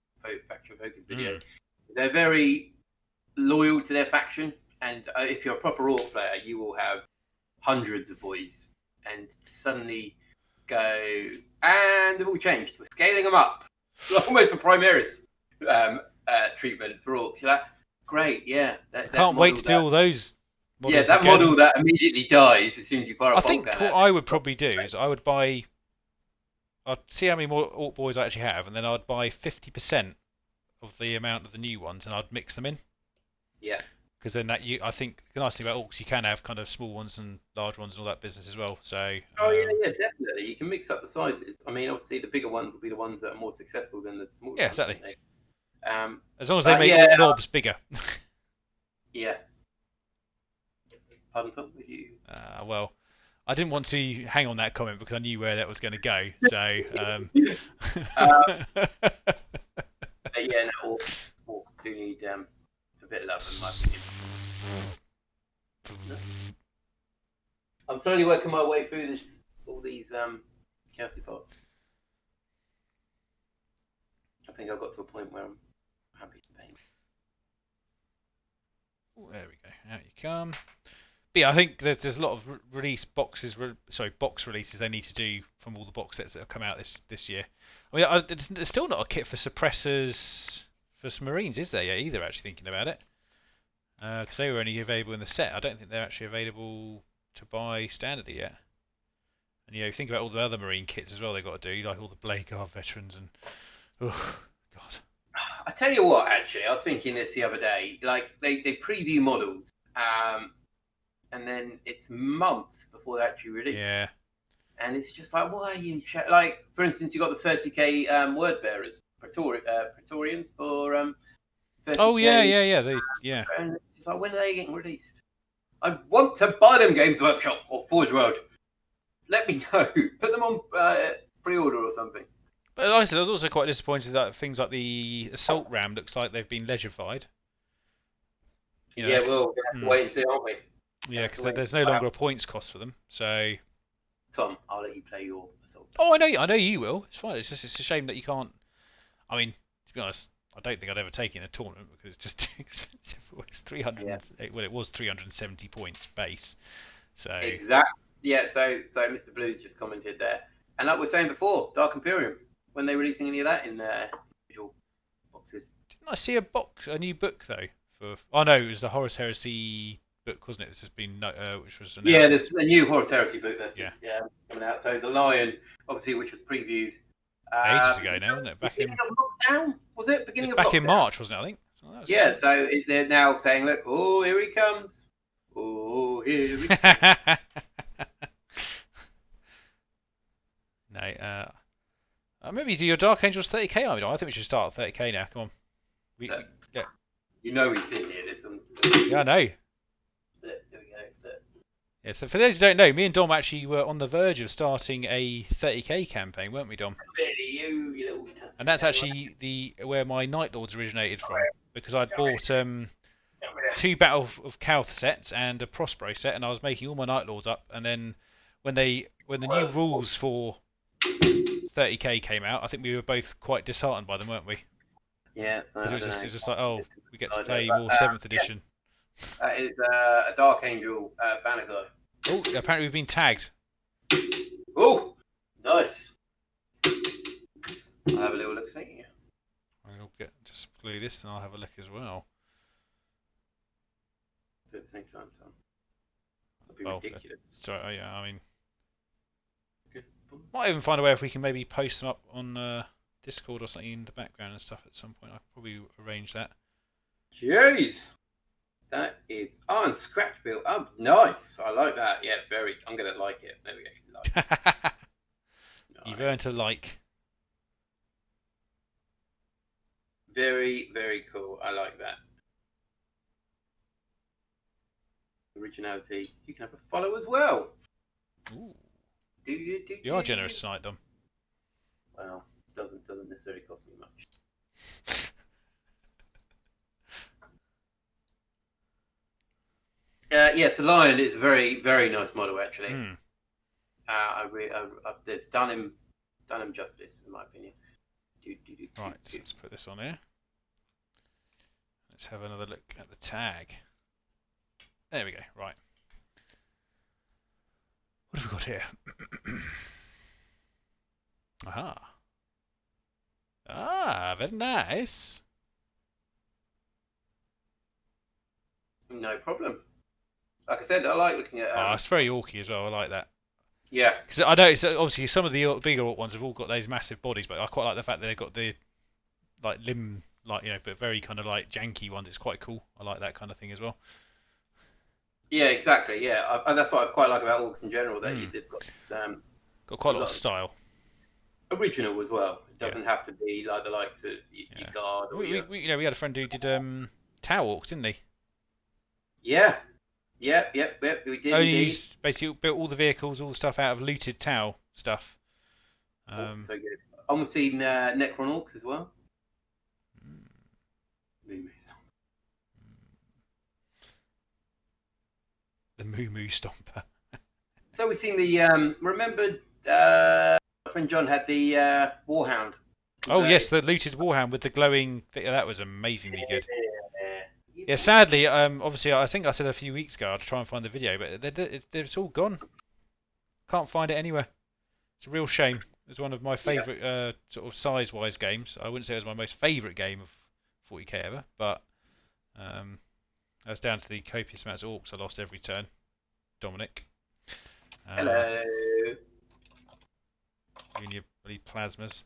faction focus video. They're very loyal to their faction, and if you're a proper orc player, you will have hundreds of boys, and to suddenly go and they've all changed. We're scaling them up, almost a Primaris treatment for orcs. You're like, great, yeah. Can't wait to do all those. Yeah, that again. model that immediately dies as soon as you fire a bolt. I think what I would probably do is I'd see how many more orc boys I actually have, and then I'd buy 50% of the amount of the new ones, and I'd mix them in. Yeah. Because then I think the nice thing about orcs, you can have kind of small ones and large ones and all that business as well. So. Yeah, definitely. You can mix up the sizes. I mean, obviously, the bigger ones will be the ones that are more successful than the smaller. Yeah, ones, exactly. As long as they make orc knobs bigger. Yeah. Pardon, Tom? You? Well, I didn't want to hang on that comment because I knew where that was going to go. So. Yeah, no, orcs do need a bit of love, in my opinion. I'm slowly working my way through all these chaosy parts. I think I've got to a point where I'm happy to paint. Ooh, there we go. Out you come. But But yeah, I think there's a lot of box releases they need to do from all the box sets that have come out this year. I mean, there's still not a kit for suppressors for some Marines, is there? Yeah, either actually thinking about it, because they were only available in the set. I don't think they're actually available to buy standardly yet. And think about all the other Marine kits as well they've got to do, like all the Blade Guard veterans and oh god. I tell you what, actually, I was thinking this the other day. Like they preview models, and then it's months before they actually release. Yeah. And it's just like, why are you like? For instance, you got the 30k word bearers, Praetorians for 30k. Oh yeah. And it's like, when are they getting released? I want to buy them, Games Workshop or Forge World. Let me know. Put them on pre-order or something. But like I said, I was also quite disappointed that things like the assault ram looks like they've been legerified. Yeah, we'll have to wait and see, aren't we? Yeah, because there's no longer a points cost for them. So, Tom, I'll let you play your assault. oh, I know you will. It's fine. It's a shame that you can't. I mean, to be honest, I don't think I'd ever take it in a tournament because it's just too expensive. It's 300. Yeah. Well, it was 370 points base. So exactly. Yeah. So Mr. Blues just commented there, and like we were saying before, Dark Imperium. When they releasing any of that in individual boxes? Didn't I see a new book though? Oh no, it was the Horus Heresy book, wasn't it? This has been which was announced. Yeah, there's a new Horus Heresy book that's just coming out. So the Lion, obviously, which was previewed ages ago now, wasn't it? Beginning of lockdown, was it? Beginning of back lockdown? In March, wasn't it? I think. Yeah, so they're now saying, look, oh, here he comes. Oh, here he comes. No, maybe do your Dark Angels 30k army. I think we should start at 30k now. Come on. Yeah. You know he's in here. There's some. Yeah, I know. There we go. Yeah, so for those who don't know, me and Dom actually were on the verge of starting a 30k campaign, weren't we, Dom? Really, you little. And that's actually where my Night Lords originated from, because I'd bought 2 Battle of Calth sets and a Prospero set, and I was making all my Night Lords up. And then when the new rules for 30k came out, I think we were both quite disheartened by them, weren't we? Yeah. Because it was just like, oh, we get to play more 7th edition. That is a Dark Angel banner guy. Oh, apparently we've been tagged. Oh, nice. I'll have a little look. See. I'll just glue this, and I'll have a look as well. Do it at the same time, Tom. That'd be ridiculous. Sorry, yeah, I mean, might even find a way if we can maybe post them up on Discord or something in the background and stuff at some point. I'll probably arrange that. Jeez. That is and scratch build. Oh, nice. I like that. Yeah, very. I'm gonna like it. There we go. Like. You've earned a like. Very, very cool. I like that. Originality. You can have a follow as well. Ooh. Do you are generous tonight, Dom. Well, doesn't necessarily cost me much. Yes, the Lion is a very, very nice model, actually. They've done him justice, in my opinion. Right, so let's put this on here. Let's have another look at the tag. There we go. Right. What have we got here? Aha. Ah, very nice. No problem. Like I said, I like looking at. It's very orky as well. I like that. Yeah. Because I know it's obviously some of the bigger orc ones have all got those massive bodies, but I quite like the fact that they've got the like limb, like but very kind of like janky ones. It's quite cool. I like that kind of thing as well. Yeah, exactly. Yeah, and that's what I quite like about orcs in general. That they've got quite a lot of style. Original as well. It doesn't have to be like the likes of your guard. Or we had a friend who did Tau orcs, didn't he? Yeah. Yep. We did. Only basically built all the vehicles, all the stuff out of looted Tau stuff. So good. I've seen Necron orcs as well. The Moo Stomper. So we've seen the remember my friend John had the Warhound. Oh yes, the looted Warhound with the glowing thing. That was amazingly good. You Yeah, sadly, obviously, I think I said a few weeks ago I'd try and find the video, but it's all gone. Can't find it anywhere. It's a real shame. It's one of my Yeah. favourite sort of size-wise games. I wouldn't say it was my most favourite game of 40k ever, but I was down to the copious amounts of orcs I lost every turn. Dominic. Hello. You and your bloody plasmas,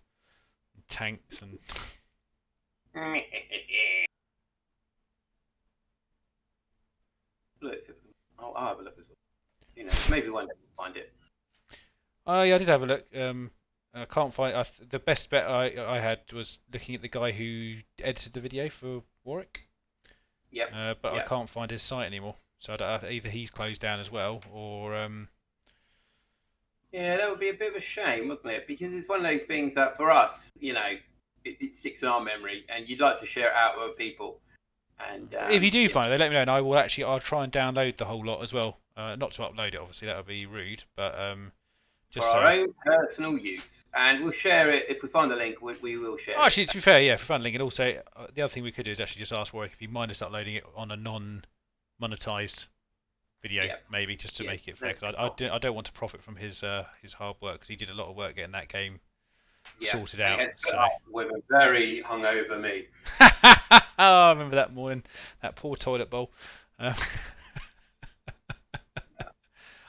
and tanks, and Look, I'll have a look as well. You know, maybe one day we'll find it. oh yeah, I did have a look. I can't find. The best bet I had was looking at the guy who edited the video for Warwick. Yep. But I Yep. can't find his site anymore. So either he's closed down as well, or Yeah, that would be a bit of a shame, wouldn't it? Because it's one of those things that for us, you know, it sticks in our memory, and you'd like to share it out with other people. And if you do find it, let me know, and I'll try and download the whole lot as well. Not to upload it, obviously, that would be rude, but just for so. our own personal use, and we'll share it if we find the link. We will share it. Actually, to be fair, yeah, for fun link, and also the other thing we could do is actually just ask Warwick if he mind us uploading it on a non-monetized video, maybe, just to make it fair. Because I don't want to profit from his hard work, because he did a lot of work getting that game sorted out. So. With a very hungover me. Oh, I remember that morning, that poor toilet bowl.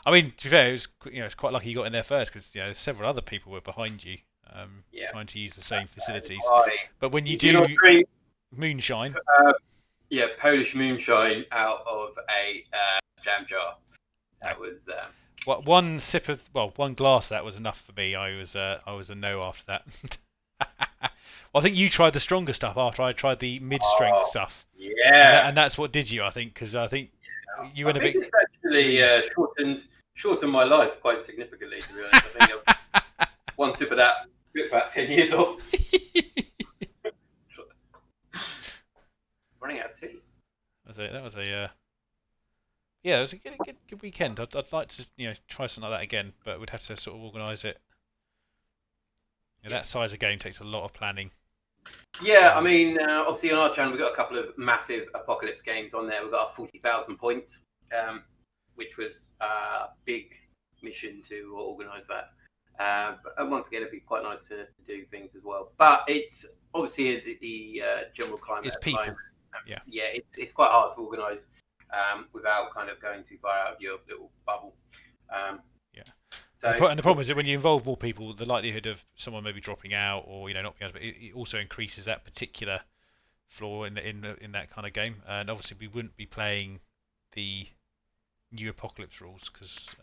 I mean, to be fair, it's quite lucky you got in there first, because several other people were behind you, trying to use the same facilities. But when you do moonshine, Polish moonshine out of a jam jar. That was. One sip of one glass of that was enough for me. I was a no after that. Well, I think you tried the stronger stuff after I tried the mid-strength stuff. Yeah. And that's what did you, I think, because I think you went a bit. It's actually shortened my life quite significantly, to be honest. I think one sip of that took about 10 years off. Running out of tea. That was a good weekend. I'd like to try something like that again, but we'd have to sort of organise it. That size of game takes a lot of planning. Yeah, I mean, obviously on our channel we've got a couple of massive apocalypse games on there. We've got 40,000 points, which was a big mission to organise that. But once again, it'd be quite nice to do things as well. But it's obviously the general climate. It's people. Yeah, it's quite hard to organise without kind of going too far out of your little bubble. So, and the problem is that when you involve more people, the likelihood of someone maybe dropping out or not being able to, it also increases that particular flaw in that kind of game. And obviously, we wouldn't be playing the new apocalypse rules because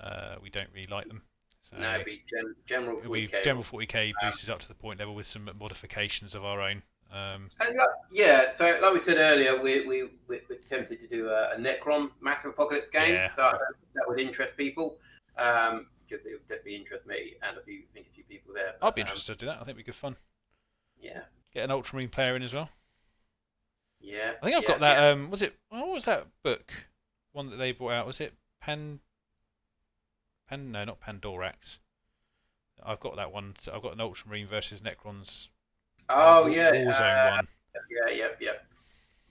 we don't really like them. So no, it'd be general 40k. General 40k boosted up to the point level with some modifications of our own. So like we said earlier, we're tempted to do a Necron massive apocalypse game. Yeah. So I don't think that would interest people. Because it would definitely interest me and a few people there. I'd be interested to do that. I think it'd be good fun. Yeah. Get an Ultramarine player in as well. Yeah. I think I've got that. Yeah. What was that book? One that they brought out. Was it No, not Pandorax. I've got that one. So I've got an Ultramarine versus Necrons. Oh yeah. Warzone one. Yeah.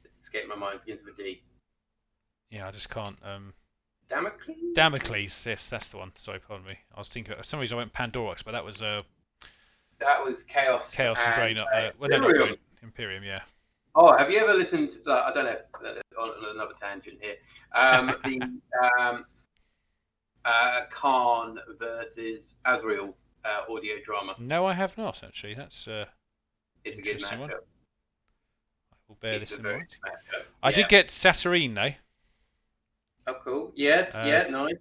It's escaped my mind. Begins with a D. Yeah, I just can't. Damocles, yes, that's the one. Sorry, pardon me. I was thinking for some reason I went Pandorax, but that was Chaos. Chaos and Grain. Imperium. Imperium, yeah. Oh, have you ever listened? I don't know. On another tangent here. The Khan versus Azrael audio drama. No, I have not actually. That's it's a good matchup. One. I will bear this in mind. I did get Satyrine though. Oh, cool. Yes, nice.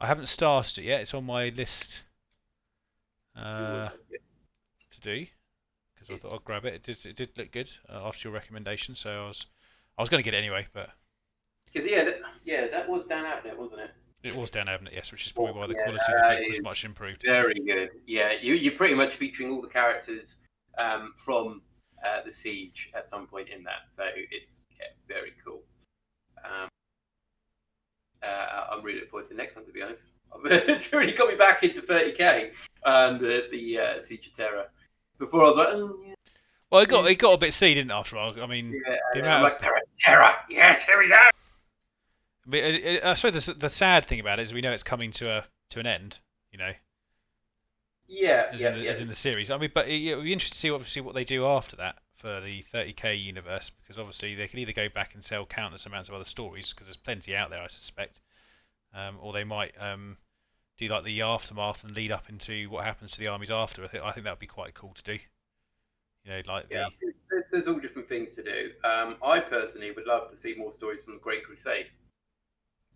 I haven't started it yet. It's on my list to do because I thought I'd grab it. It did look good after your recommendation, so I was going to get it anyway. But because that was Dan Abnett, wasn't it? It was Dan Abnett, yes, which is probably why the quality of the book was much improved. Very good. Yeah, you're pretty much featuring all the characters from the Siege at some point in that, so it's very cool. I'm really looking forward to the next one, to be honest. It's really got me back into 30k, the Siege of Terror. Before I was like, Well, it got a bit silly, didn't it, after all? I mean, Yeah, the and then I'm amount like, terror. Yes, here we go. I suppose the sad thing about it is we know it's coming to an end. You know, Yeah, as yeah, in yeah. the series. I mean, but it'll be interesting to see what they do after that for the 30k universe, because obviously they could either go back and sell countless amounts of other stories, because there's plenty out there, I suspect, or they might do like the aftermath and lead up into what happens to the armies after. I think that would be quite cool to do. You know, like Yeah, the there's all different things to do. I personally would love to see more stories from the Great Crusade.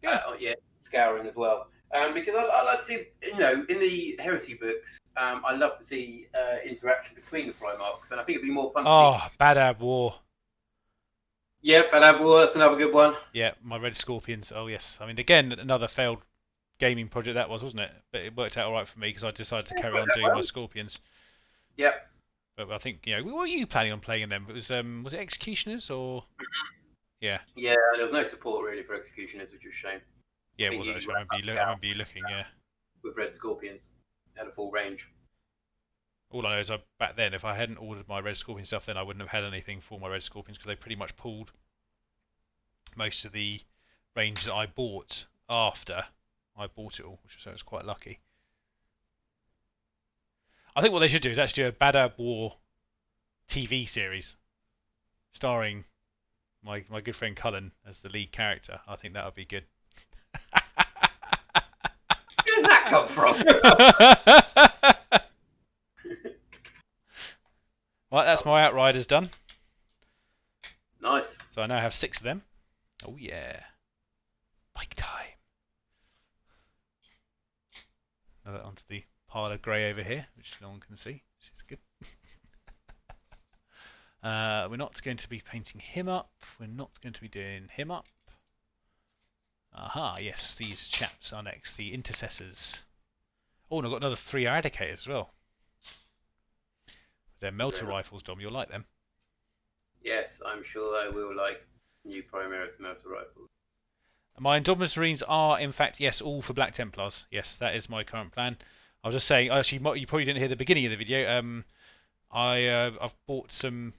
yeah. Yeah, scouring as well. Because I like to see, in the Heresy books, I love to see interaction between the Primarchs, and I think it'd be more fun to see. Oh, Badab War. Yeah, Balabor, that's another good one. Yeah, my Red Scorpions. Oh yes. I mean, again, another failed gaming project that was, wasn't it? But it worked out all right for me because I decided to Yeah, carry quite on that doing my well. Scorpions. Yep. But I think what were you planning on playing in them? It was it Executioners or yeah Yeah, there was no support really for Executioners, which was a shame. I yeah it think was you actually. wrapped I out remember you looking. Yeah. with Red Scorpions. Had a full range. All I know is back then, if I hadn't ordered my Red Scorpion stuff, then I wouldn't have had anything for my Red Scorpions because they pretty much pulled most of the range that I bought after I bought it all, so it was quite lucky. I think what they should do is actually do a Badab War TV series starring my good friend Cullen as the lead character. I think that would be good. Where does that come from? Right, that's my Outriders done. Nice. So I now have 6 of them. Oh yeah. Bike time. Another onto the pile of grey over here, which no one can see, which is good. We're not going to be painting him up. We're not going to be doing him up. Aha, yes, these chaps are next. The Intercessors. Oh, and I've got another 3 Eradicators as well. They're melter rifles, Dom. You'll like them. Yes, I'm sure I will like new Primaris melter rifles. My Indominus Marines are, in fact, yes, all for Black Templars. Yes, that is my current plan. I was just saying, actually, you probably didn't hear the beginning of the video. I've bought some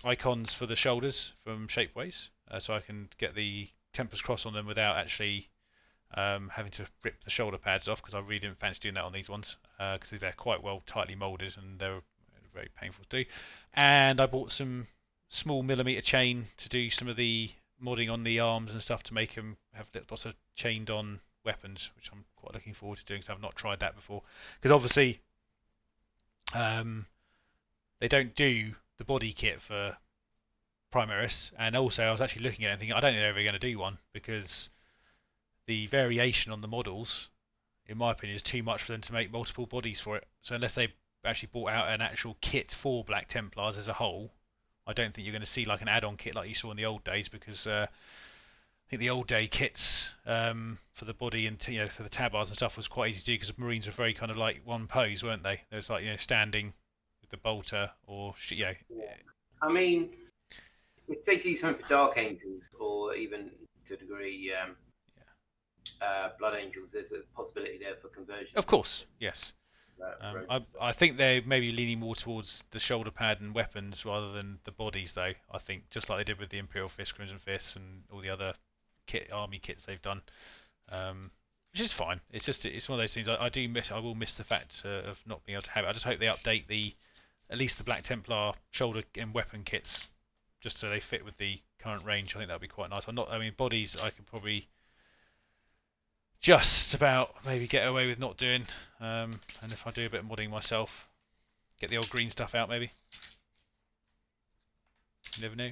icons for the shoulders from Shapeways, so I can get the Templars cross on them without actually having to rip the shoulder pads off, because I really didn't fancy doing that on these ones, because they're quite well tightly moulded and they're very painful to do. And I bought some small millimeter chain to do some of the modding on the arms and stuff to make them have lots of chained on weapons, which I'm quite looking forward to doing because I've not tried that before. Because obviously they don't do the body kit for Primaris, and also I was actually looking at it and thinking I don't think they're ever going to do one, because the variation on the models, in my opinion, is too much for them to make multiple bodies for it. So unless they actually bought out an actual kit for Black Templars as a whole, I don't think you're going to see like an add-on kit like you saw in the old days, because I think the old day kits for the body and for the tabards and stuff was quite easy to do, because Marines were very kind of like one pose, weren't they? There was like standing with the bolter or Yeah. I mean, if they do something for Dark Angels or even to a degree Blood Angels, there's a possibility there for conversion. Of course, yes. I think they're maybe leaning more towards the shoulder pad and weapons rather than the bodies, though. I think just like they did with the Imperial Fist, Crimson Fists, and all the other army kits they've done, which is fine. It's one of those things. I will miss the fact of not being able to have it. I just hope they update at least the Black Templar shoulder and weapon kits, just so they fit with the current range. I think that'd be quite nice. Bodies I could probably just about maybe get away with not doing, and if I do a bit of modding myself, get the old green stuff out maybe. You never know.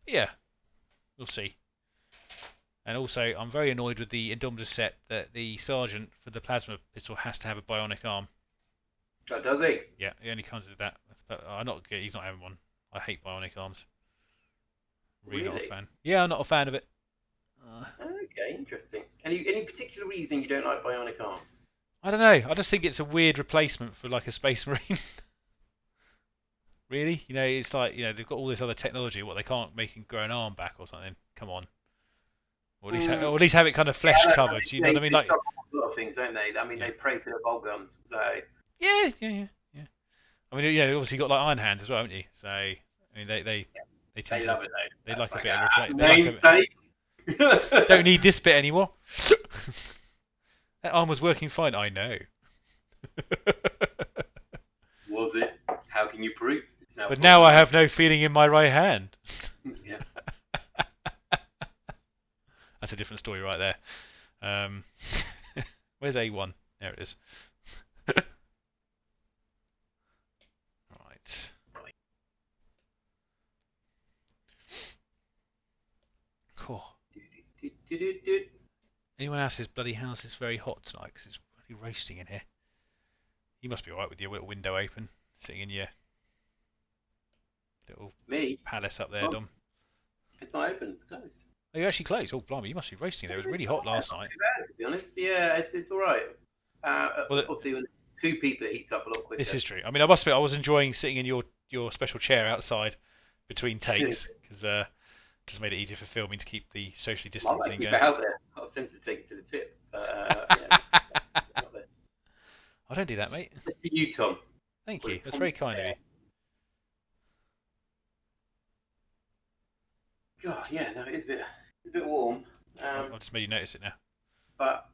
But yeah, we'll see. And also, I'm very annoyed with the Indomitus set that the sergeant for the plasma pistol has to have a bionic arm. Oh, does he? Yeah, he only comes with that. But he's not having one. I hate bionic arms. Really not a fan. Yeah, I'm not a fan of it. Okay, interesting. Any particular reason you don't like bionic arms? I don't know. I just think it's a weird replacement for like a Space Marine. Really? It's like they've got all this other technology. What, they can't make him grow an arm back or something? Come on. Or at least have it kind of flesh covered. You know what I mean? Like a lot of things, don't they? I mean, they pray to the Volgons. So yeah. I mean, yeah, you obviously got like iron hands as well, haven't you? So I mean, they tend They to love it though. they That's like a like bit of replay. They like a namesake. don't need this bit anymore. That arm was working fine. I know. Was it? How can you prove? It's now But now I falling have no feeling in my right hand. out. Yeah. That's a different story right there. Um, where's A1? There it is. Right. Cool. Anyone else's bloody house is very hot tonight because it's bloody roasting in here. You must be alright with your little window open, sitting in your little Me? palace up there, Oh, Dom. it's not open. It's closed. Oh, you actually closed? Oh, blimey, you must be roasting there. It was really hot last night. Not too bad, to be honest. Yeah, it's all right. Well, Obviously, when two people, it heats up a lot quicker. this is true. I mean, I must admit, I was enjoying sitting in your special chair outside between takes because just made it easier for filming to keep the socially I might distancing keep going. it out there. I was tempted to take it to the tip. Yeah, not there. I don't do that, mate. It's for you, Tom. Thank Well, you. That's Tom very kind of you. God, yeah, no, it's a bit warm. I've just made you notice it now. But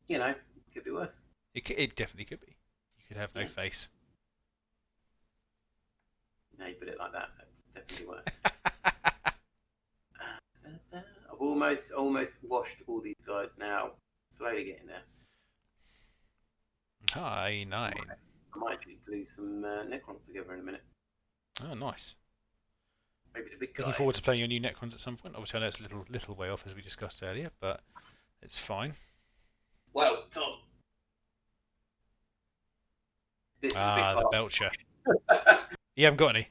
you know, it could be worse. It definitely could be. You could have no Yeah. face. No, you put it like that. That's definitely worse. I've almost washed all these guys now. Slowly getting there. Hi, 9. I might actually glue some Necrons together in a minute. Oh, nice. Maybe the big guy. Looking forward to playing your new Necrons at some point. Obviously, I know it's a little way off as we discussed earlier, but it's fine. Well, Tom. This is a big The part. Belcher. You haven't got any?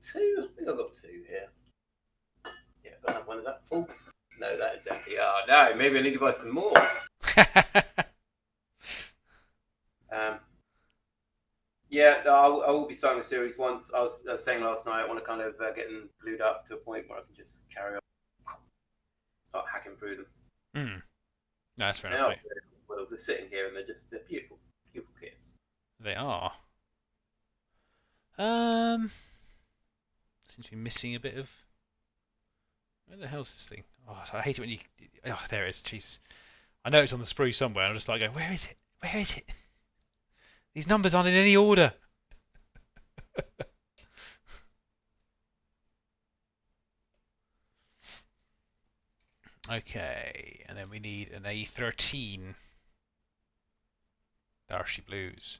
Two? I think I've got two here. Yeah, I've got another one. Is that full? No, that is empty. Oh, no. Maybe I need to buy some more. Yeah, no, I will be starting a series once. I was saying last night, I want to kind of get them glued up to a point where I can just carry on, start hacking through them. No, that's fair They enough, are mate. well, they're sitting here and they're beautiful, beautiful kits. They are. Seems to be missing a bit of. Where the hell's this thing? Oh, I hate it when you. Oh, there it is. Jesus. I know it's on the sprue somewhere. I'm just like going, where is it? Where is it? These numbers aren't in any order. Okay, and then we need an A13. Darcy Blues.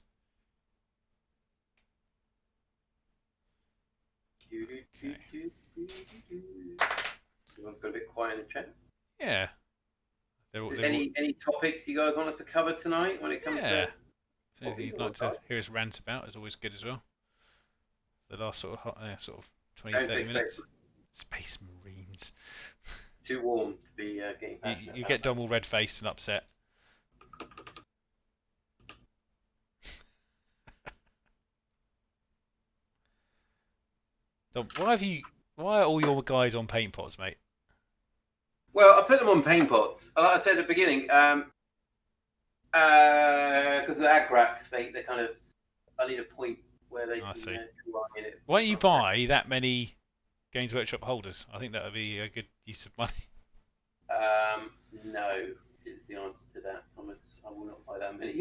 Everyone's got a bit quiet in the chat. Yeah. Any topics you guys want us to cover tonight when it comes to? So anything you'd like to hear us rant about is always good as well. The last sort of 20, 30 minutes. Space Marines. Too warm to be getting passionate. You get Dom all red faced and upset. Dom, why are all your guys on paint pots, mate? Well, I put them on paint pots. Like I said at the beginning, because the agrax, they kind of. I need a point where they can see. in it. Why don't you buy that many Games Workshop holders? I think that would be a good use of money. No, is the answer to that, Thomas. I will not buy that many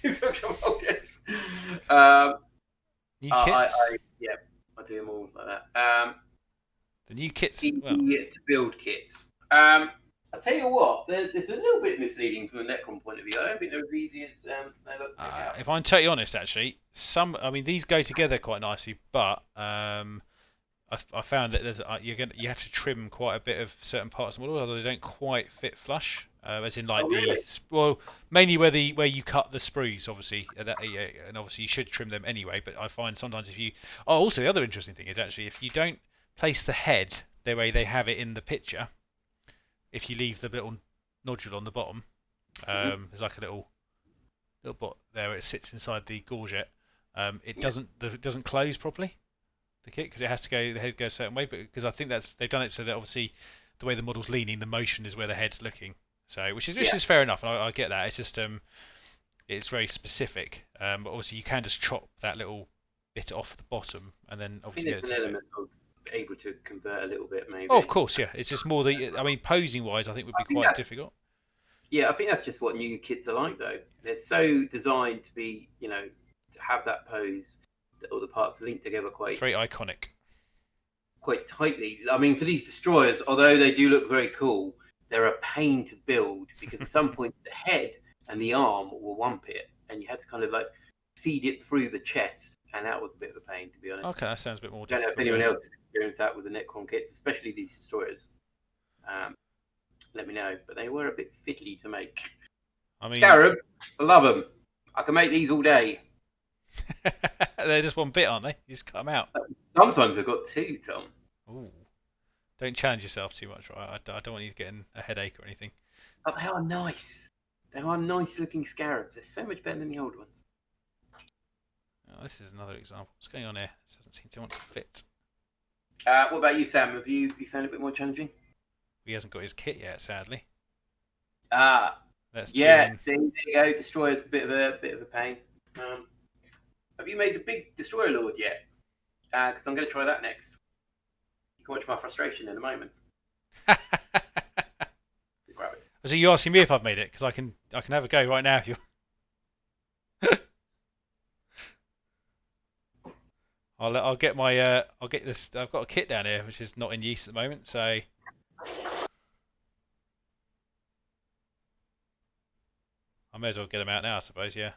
Games Workshop holders. New kits? I do them all like that. The new kits? Easy Well, to build kits. I'll tell you what, there's a little bit misleading from a Necron point of view. I don't think they're as easy as they look. if I'm totally honest, actually, these go together quite nicely, but I found that you have to trim quite a bit of certain parts of the model, although they don't quite fit flush. As in, like mainly where you cut the sprues, obviously, and obviously you should trim them anyway. But I find sometimes also the other interesting thing is actually if you don't place the head the way they have it in the picture, if you leave the little nodule on the bottom, there's like a little bot there where it sits inside the gorget. It doesn't close properly, the kit, because it has to go, the head goes a certain way. But because I think they've done it so that obviously the way the model's leaning, the motion is where the head's looking. So which is fair enough, and I get that. It's just It's very specific, but obviously you can just chop that little bit off the bottom and then I think obviously get there's it an to fit. element of able to convert a little bit, Oh, of maybe. course, yeah. It's just more I mean, posing wise, I think would I be think quite that's difficult. Yeah, I think that's just what new kits are like, though. They're so designed to be, to have that pose, that all the parts link together It's quite very iconic. quite tightly. I mean, for these destroyers, although they do look very cool, they're a pain to build because at some point the head and the arm will wump it, and you had to kind of like feed it through the chest, and that was a bit of a pain, to be honest. Okay, that sounds a bit more I don't know if difficult. anyone Yeah. else has experienced that with the Necron kits, especially these destroyers. Um, Let me know, but they were a bit fiddly to make. I mean, Scarabs, I love them. I can make these all day. they're just one bit, aren't they? You just cut them out. Sometimes I've got two, Tom. Ooh. Don't challenge yourself too much, right? I don't want you getting a headache or anything. But they are nice. They are nice looking scarabs. They're so much better than the old ones. Oh, this is another example. What's going on here? This doesn't seem to want to fit. What about you, Sam? Have you found it a bit more challenging? He hasn't got his kit yet, sadly. Ah, Let's yeah. tune. See, there you go. Destroyer's a bit of a pain. Have you made the big Destroyer Lord yet? Because I'm going to try that next. You can watch my frustration in a moment. Grab it. So you asking me if I've made it? Because I can have a go right now if you. I'll get my I'll get this. I've got a kit down here which is not in use at the moment, so. I may as well get them out now, I suppose. Yeah.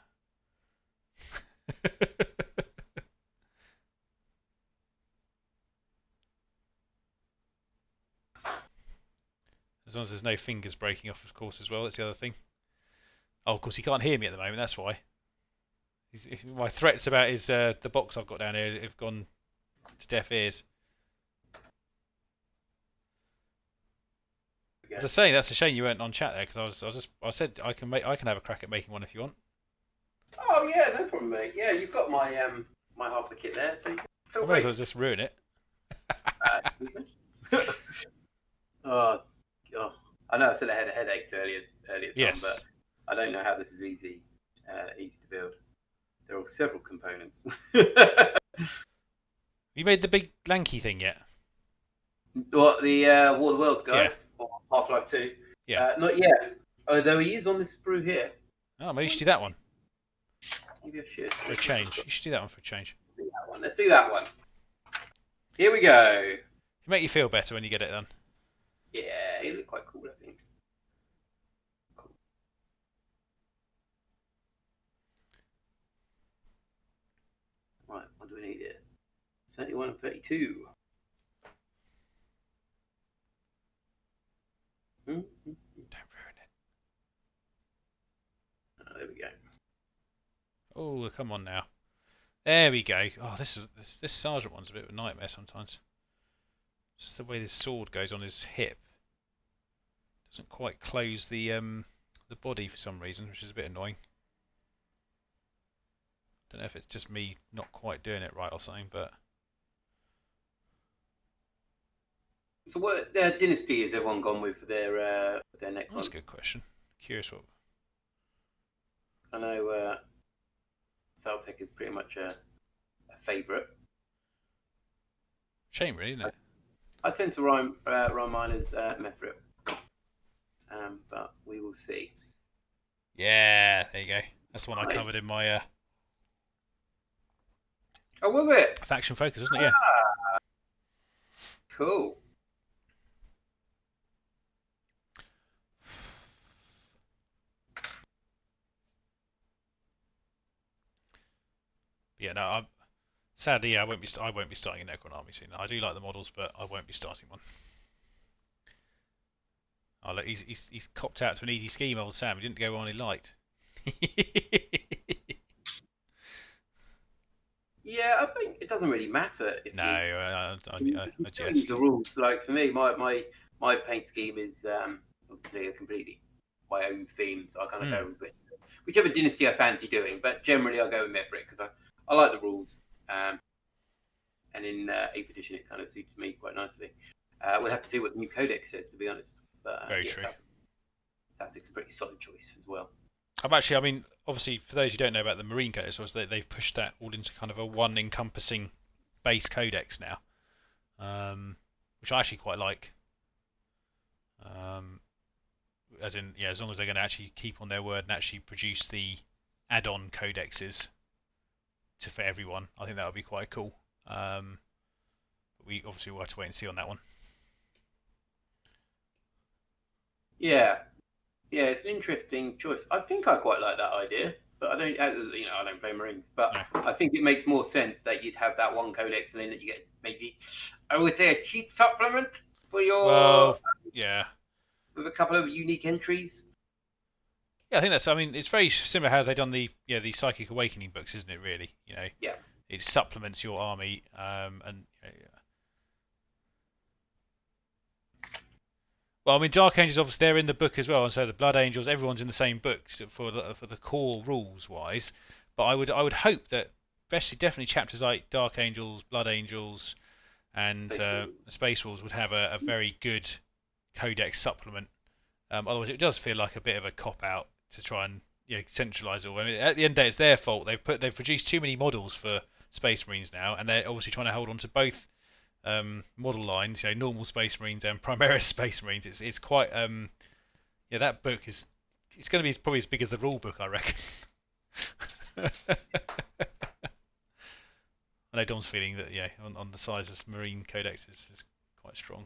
As long as there's no fingers breaking off, of course, as well. That's the other thing. Oh, of course, he can't hear me at the moment. That's why. My threats about his the box I've got down here have gone to deaf ears. Yeah. Just saying, that's a shame you weren't on chat there because I said I can have a crack at making one if you want. Oh yeah, no problem, mate. Yeah, you've got my my half the kit there, so feel I may free. as well just ruin it. Oh, God. I know I said I had a headache earlier, Tom, Yes. but I don't know how this is easy to build. There are several components. You made the big lanky thing yet? What, the War of the Worlds guy? Yeah. Or Half-Life 2? Yeah. Not yet. Although he is on this sprue here. Oh, maybe you should do that one Maybe I should. for a change. You should do that one for a change. Let's do that one. Here we go. It'll make you feel better when you get it done. Yeah, he looked quite cool, I think. Cool. Right, what do we need here? 31 and 32. Don't ruin it. Oh, there we go. Oh, come on now. There we go. Oh, this sergeant one's a bit of a nightmare sometimes. Just the way this sword goes on his hip doesn't quite close the body for some reason, which is a bit annoying. Don't know if it's just me not quite doing it right or something, but So what dynasty has everyone gone with for their Necrons? that's a good question. Curious what. I know Celtic is pretty much a favourite. Shame, really, isn't it? I tend to rhyme mine as Methrit. But we will see. Yeah, there you go. That's the one I Right. covered in my Oh, was it? faction focus, wasn't it? Yeah. Cool. Yeah, no. Sadly, I won't be starting a Necron army soon. I do like the models, but I won't be starting one. Oh look, he's copped out to an easy scheme, old Sam. He didn't go on he liked. Yeah, I think it doesn't really matter if No, I jest. use the rules. Like for me, my paint scheme is obviously a completely my own theme, so I kind of go with whichever dynasty I fancy doing. But generally, I go with Maverick because I like the rules. And in 8th edition, it kind of suits me quite nicely. We'll have to see what the new codex says, to be honest. But Very true. Celtic's a pretty solid choice as well. I mean, obviously, for those who don't know about the Marine Codex, was they've pushed that all into kind of a one encompassing base codex now, which I actually quite like. Um, as in, yeah, as long as they're going to actually keep on their word and actually produce the add-on codexes for everyone, I think that would be quite cool. We obviously will have to wait and see on that one. Yeah, yeah, it's an interesting choice. I think I quite like that idea, but I don't. I don't play Marines, but No. I think it makes more sense that you'd have that one codex, and then that you get maybe, I would say, a cheap supplement for your Well, yeah. with a couple of unique entries. Yeah, I think that's. I mean, it's very similar how they've done the Psychic Awakening books, isn't it? Really, Yeah, it supplements your army, and well, I mean, Dark Angels obviously they're in the book as well, and so the Blood Angels, everyone's in the same book for the core rules wise. But I would hope that, especially definitely chapters like Dark Angels, Blood Angels, and basically. Space Wolves would have a very good codex supplement. Otherwise, it does feel like a bit of a cop out to try and centralize it all. I mean, at the end of the day, it's their fault. They've produced too many models for Space Marines now, and they're obviously trying to hold on to both model lines, normal Space Marines and Primaris Space Marines. It's quite that book it's going to be probably as big as the rule book, I reckon. I know Dom's feeling that on the size of Marine Codex is quite strong.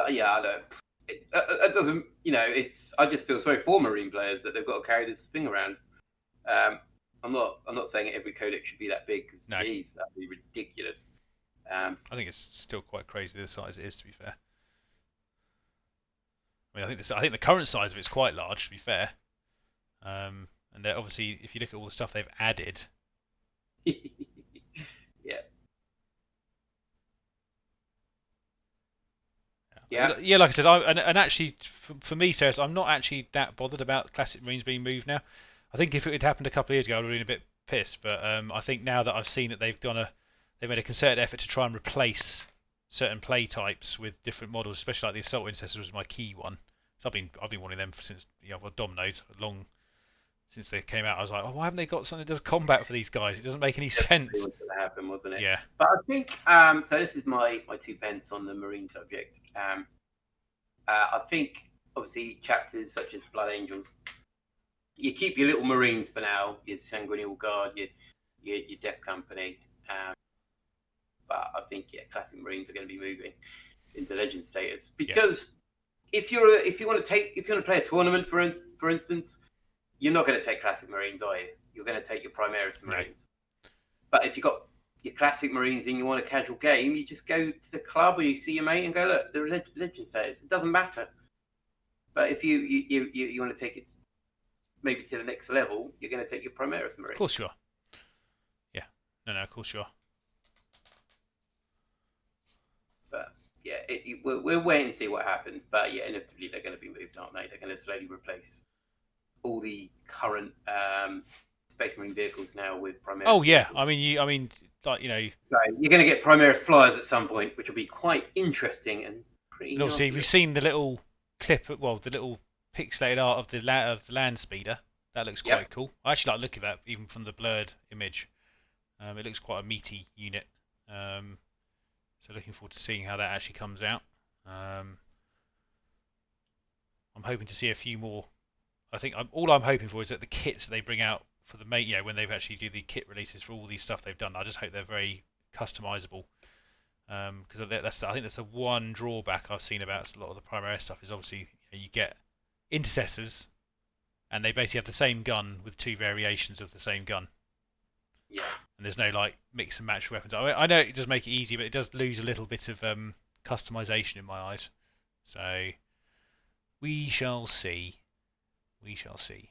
Yeah, I don't. It doesn't. It's. I just feel sorry for Marine players that they've got to carry this thing around. I'm not saying every codex should be that big because, No, geez, that'd be ridiculous. I think it's still quite crazy the size it is. To be fair, I mean, I think the current size of it's quite large. To be fair, and obviously, if you look at all the stuff they've added, Yeah. yeah, yeah. Like I said, and actually, for me, Sarah, I'm not actually that bothered about Classic Marines being moved now. I think if it had happened a couple of years ago, I would have been a bit pissed. But I think now that I've seen that they've made a concerted effort to try and replace certain play types with different models, especially like the Assault Intercessor was my key one. So I've been wanting them since well, Dom knows, long since they came out. I was like, oh, why haven't they got something that does combat for these guys? It doesn't make any Definitely sense. was going to happen, wasn't it? Yeah, But I think so. This is my 2 pence on the Marine subject. I think obviously chapters such as Blood Angels, you keep your little Marines for now, your Sanguinial Guard, your Death Company. But I think Classic Marines are going to be moving into Legend status because if you want to play a tournament, for instance, you're not going to take Classic Marines, are you? You're going to take your Primaris Marines. No. But if you've got your Classic Marines and you want a casual game, you just go to the club or you see your mate and go, look, they're Legend status. It doesn't matter. But if you want to take it maybe to the next level, you're going to take your Primaris Marines. Of course you are. Yeah. No, of course you are. But yeah, we'll wait and see what happens. But yeah, inevitably they're going to be moved, aren't they? They're going to slowly replace all the current Space Marine vehicles now with Primaris. Oh yeah, vehicles. like So you're going to get Primaris flyers at some point, which will be quite interesting and pretty. And obviously, we've seen the little clip, the little pixelated art of the land speeder. That looks quite cool. I actually like looking at that, even from the blurred image. It looks quite a meaty unit. So looking forward to seeing how that actually comes out. I'm hoping to see a few more. I think all I'm hoping for is that the kits that they bring out for the when they've actually do the kit releases for all these stuff they've done. I just hope they're very customizable. Because I think that's the one drawback I've seen about a lot of the Primaris stuff is obviously you get intercessors, and they basically have the same gun with two variations of the same gun. Yeah. And there's no like mix and match weapons. I know it does make it easy, but it does lose a little bit of customization in my eyes. So we shall see. We shall see.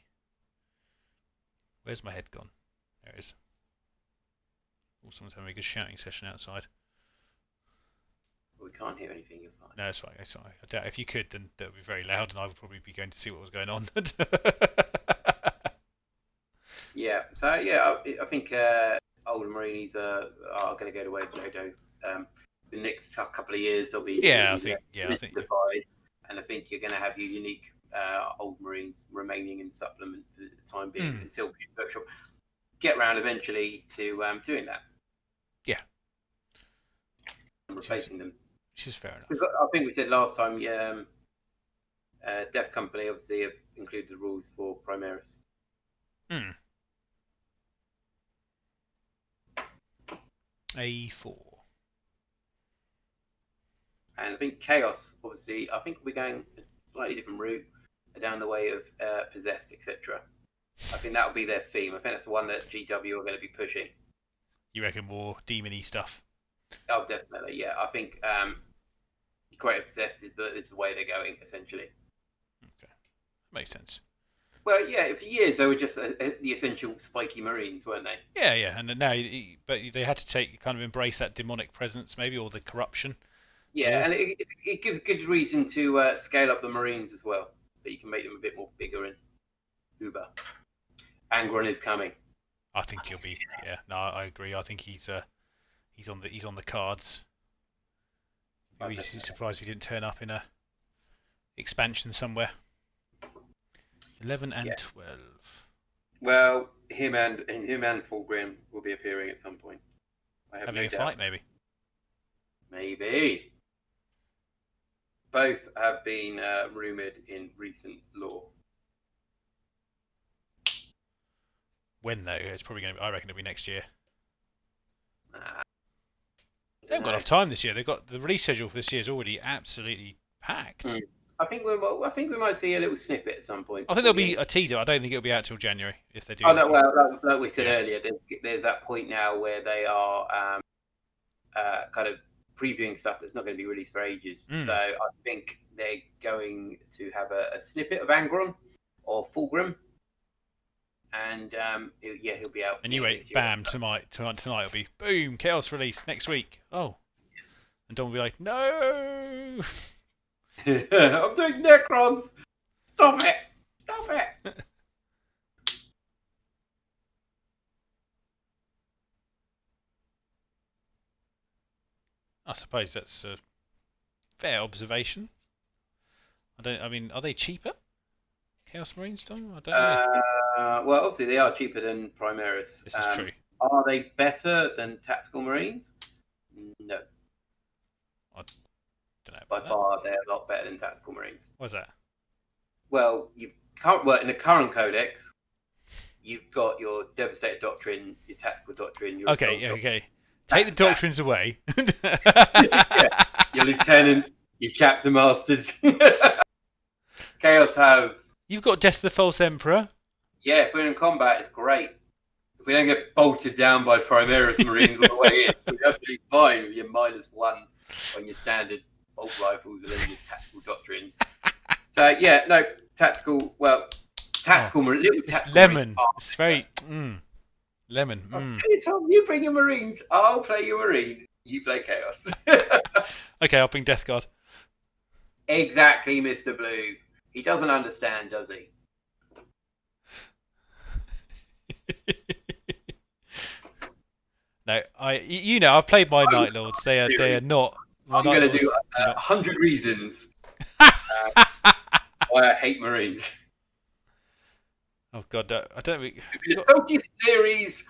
Where's my head gone? There it is. Oh, someone's having a good shouting session outside. We can't hear anything. You're fine. No, it's fine. It's fine. I doubt if you could, then that would be very loud, and I would probably be going to see what was going on. Yeah. So yeah, I think older Marines are going to go to where Jodo. The next couple of years they'll be. I think. Divide, and I think you're going to have your unique old Marines remaining in supplement time being until Games Workshop get around eventually to doing that. Yeah. And replacing them. Which is fair enough. I think we said last time, Dev Company obviously have included the rules for Primaris. A4. And I think Chaos, obviously, I think we're going a slightly different route down the way of Possessed, etc. I think that'll be their theme. I think that's the one that GW are going to be pushing. You reckon more demon-y stuff? Oh, definitely, yeah. I think Creative Possessed is the way they're going, essentially. Okay, makes sense. Well, yeah, for years they were just the essential spiky Marines, weren't they? Yeah, and now, but they had to kind of embrace that demonic presence, maybe, or the corruption. Yeah, and it gives good reason to scale up the Marines as well, that you can make them a bit more bigger and uber. Angron is coming. I think he'll be. Yeah, no, I agree. I think he's on the cards. I'd be surprised if he didn't turn up in a expansion somewhere. 11 and 12. Well, him and Fulgrim will be appearing at some point. I have Having no a doubt. fight, maybe. Maybe. Both have been rumoured in recent lore. When though? It's probably going to be. I reckon it'll be next year. They haven't got know. enough time this year. They've got the release schedule for this year is already absolutely packed. I think we might see a little snippet at some point. I think there'll be a teaser. I don't think it'll be out till January if they do. Oh no! Well, like we said earlier, there's that point now where they are kind of previewing stuff that's not going to be released for ages. So I think they're going to have a snippet of Angron or Fulgrim, and he'll be out. And you wait, bam! Tonight will be boom! Chaos release next week. Oh, and Don will be like, no. I'm doing Necrons. Stop it! I suppose that's a fair observation. I mean, are they cheaper? Chaos Marines, Dom? I don't know. Well, obviously they are cheaper than Primaris. This is true. Are they better than Tactical Marines? No. I don't know. By far, they're a lot better than Tactical Marines. What's that? Well, you can't work in the current codex. You've got your Devastator Doctrine, your Tactical Doctrine. Your Okay. Take the doctrines away. Yeah. Your lieutenants, your chapter masters. Chaos have. You've got Death of the False Emperor. Yeah, if we're in combat, it's great. If we don't get bolted down by Primaris Marines on the way in, we're absolutely fine with your -1 on your standard bolt rifles and then your tactical doctrines. So yeah, no tactical. Well, tactical. Little tactical. Lemon. It's very lemon. Okay, Tom, you bring your Marines. I'll play your Marines. You play Chaos. Okay, I'll bring Death Guard. Exactly, Mr. Blue. He doesn't understand, does he? No, I've played my Night Lords. They are not. I'm going to do 100 reasons why I hate Marines. Oh God, I don't. The Salty series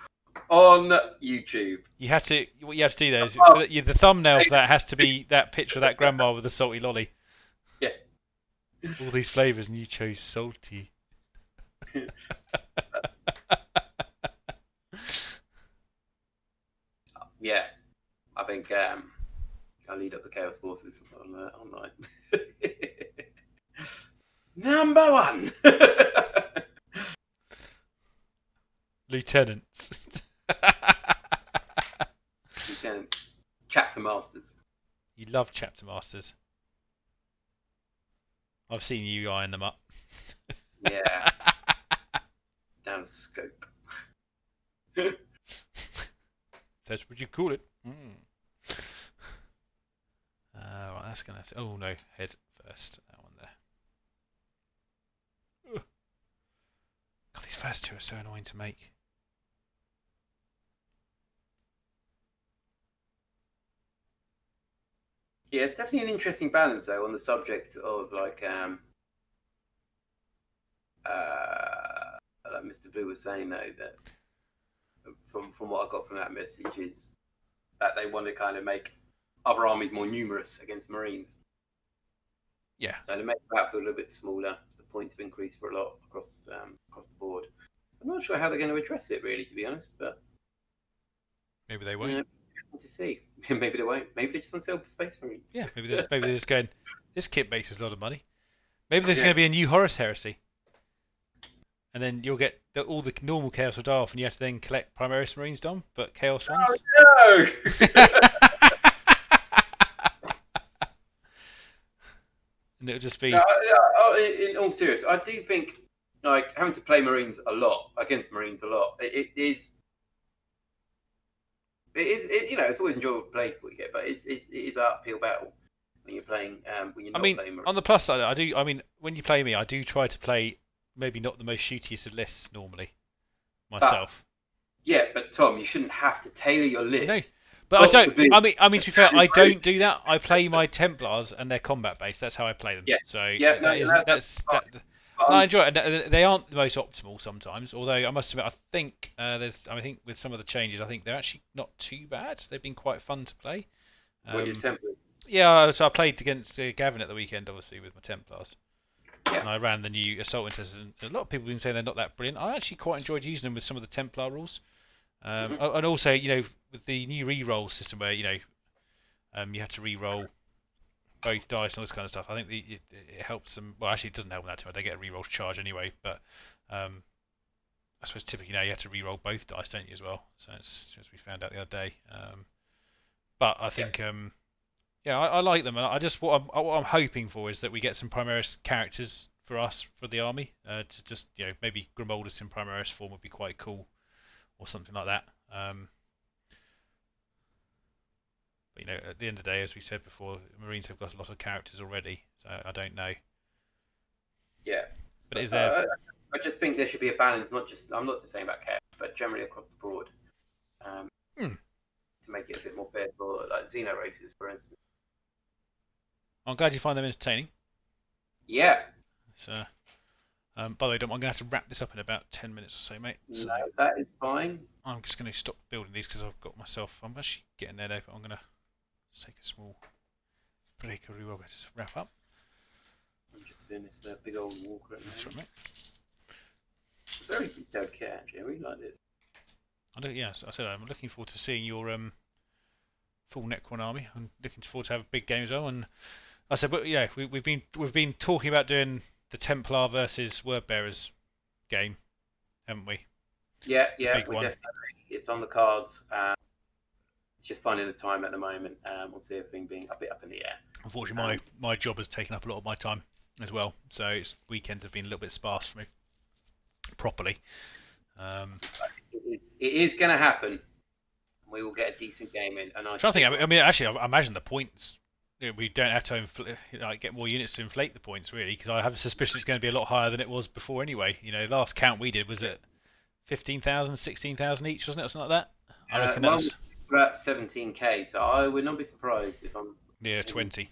on YouTube. You have to. What you have to do there is the thumbnail for that has to be that picture of that grandma with the salty lolly. Yeah. All these flavours, and you chose salty. Yeah, I think I'll lead up the Chaos Forces online. Number 1. Lieutenants. Lieutenants. Chapter Masters. You love Chapter Masters. I've seen you iron them up. Yeah. Down scope. That's what you call it. Right, that's gonna. Oh no, head first. That one there. Ugh. God, these first two are so annoying to make. Yeah, it's definitely an interesting balance though on the subject of like Mr. Blue was saying though that from what I got from that message is that they want to kind of make other armies more numerous against Marines. Yeah. So to make the battlefield a little bit smaller, the points have increased for a lot across the board. I'm not sure how they're going to address it, really, to be honest. But maybe they won't. To see, maybe they won't. Maybe they just want to sell Space Marines. Yeah, maybe they're just going. This kit makes us a lot of money. Maybe there's going to be a new Horus Heresy, and then you'll get all the normal Chaos will die off, and you have to then collect Primaris Marines, Dom, but Chaos ones. Oh no! And it'll just be. In all seriousness, I do think like having to play Marines a lot against Marines a lot. It is. It's always enjoyable to play what you get, but it is an uphill battle when you're playing. When you're not playing Marines. On the plus side, I do. I mean, when you play me, I do try to play maybe not the most shootiest of lists normally myself. But Tom, you shouldn't have to tailor your list. No. But I don't. I mean, to be fair, I don't do that. I play my Templars and they're combat based. That's how I play them. Yeah. So I enjoy it. They aren't the most optimal sometimes. Although I must admit, I think with some of the changes, I think they're actually not too bad. They've been quite fun to play. What your Templars? Yeah. So I played against Gavin at the weekend, obviously with my Templars. Yeah. And I ran the new Assault Intercessors. And a lot of people have been saying they're not that brilliant. I actually quite enjoyed using them with some of the Templar rules. And also, with the new re-roll system where you have to re-roll both dice and all this kind of stuff. I think it helps them. Well, actually, it doesn't help them that too much. They get a re-roll charge anyway. But I suppose typically now you have to re-roll both dice, don't you, as well? So it's as we found out the other day. But I think I like them, and what I'm hoping for is that we get some Primaris characters for us for the army. To just maybe Grimoldus in Primaris form would be quite cool. Or something like that. But at the end of the day, as we said before, Marines have got a lot of characters already, so I don't know. Yeah. But is there? I just think there should be a balance. I'm not just saying about chaos, but generally across the board, to make it a bit more fair for like Xeno races, for instance. I'm glad you find them entertaining. Yeah. So. By the way, Dom, I'm going to have to wrap this up in about 10 minutes or so, mate. So no, that is fine. I'm just going to stop building these because I'm actually getting there though, but I'm going to take a small break or we will just wrap up. I'm just doing this big old walker at the That's right, mate. Very detailed kit, actually. I really like this. Yes, I said I'm looking forward to seeing your full Necron army. I'm looking forward to have a big game as well. And I said, but yeah, we've been talking about doing the Templar versus Wordbearers game, haven't we? Yeah, big one. Definitely. It's on the cards. It's just finding the time at the moment. We'll see everything being a bit up in the air. Unfortunately, my job has taken up a lot of my time as well, so weekends have been a little bit sparse for me. Properly. It is going to happen. We will get a decent game in. And I'm trying to think. I mean, actually, I imagine the points. We don't have to get more units to inflate the points, really, because I have a suspicion it's going to be a lot higher than it was before anyway. Last count we did was at 15,000, 16,000 each, wasn't it, or something like that? I reckon that's about 17k, so I would not be surprised if I'm 20.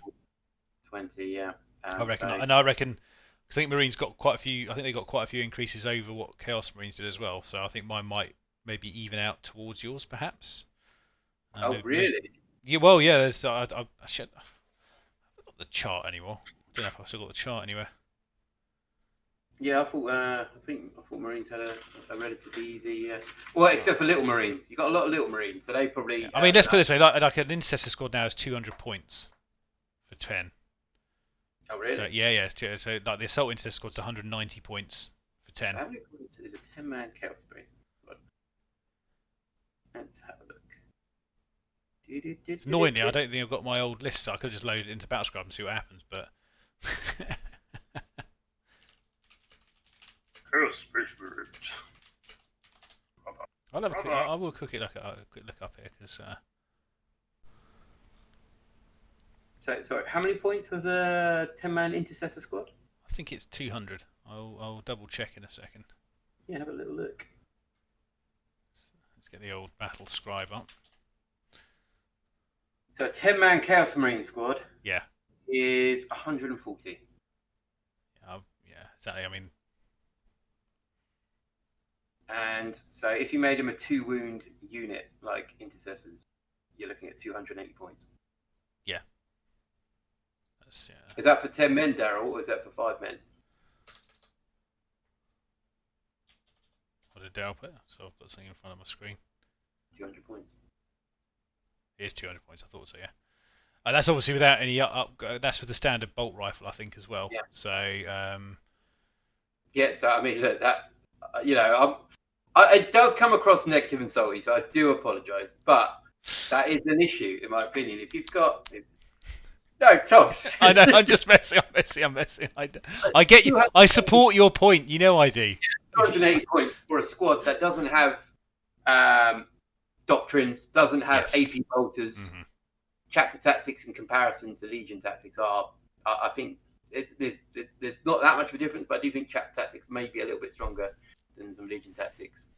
20, yeah. I reckon, and I reckon, because I think Marines got quite a few. I think they got quite a few increases over what Chaos Marines did as well. So I think mine might maybe even out towards yours, perhaps. Oh, really? Yeah. Well, yeah. There's I should. The chart anymore. I don't know if I've still got the chart anywhere. Yeah, I thought Marines had a relatively easy. Well, except for Little Marines, you got a lot of Little Marines, so they probably. Yeah. I mean, let's put it this way: like an Intercessor squad now is 200 points for 10. Oh, really? So, yeah. So like the Assault Intercessor squad's 190 points for 10. How many points is a 10-man Chaos Space? Let's have a look. It's annoyingly, I don't think I've got my old list, so I could just load it into Battlescribe and see what happens, but... I will quickly look up here, because... So, sorry, how many points was a 10-man Intercessor squad? I think it's 200. I'll double check in a second. Yeah, have a little look. Let's get the old Battlescribe up. So a 10-man Chaos Marine squad is 140. Yeah, exactly. I mean, And so if you made him a 2-wound unit, like intercessors, you're looking at 280 points. Yeah. That's, yeah. Is that for 10 men, Daryl, or is that for 5 men? What did Daryl put? So I've got something in front of my screen. 200 points. It is 200 points, I thought so, yeah. That's obviously without any that's with the standard bolt rifle, I think, as well. Yeah. So, yeah, so I mean, look, that, it does come across negative and salty, so I do apologise. But that is an issue, in my opinion. If you've got... No, Tom. I know, I'm just messing. I get you. I support your point. You know I do. 280 points for a squad that doesn't have doctrines, doesn't have AP bolters. Mm-hmm. Chapter tactics in comparison to Legion tactics are, I think, there's not that much of a difference, but I do think chapter tactics may be a little bit stronger than some Legion tactics.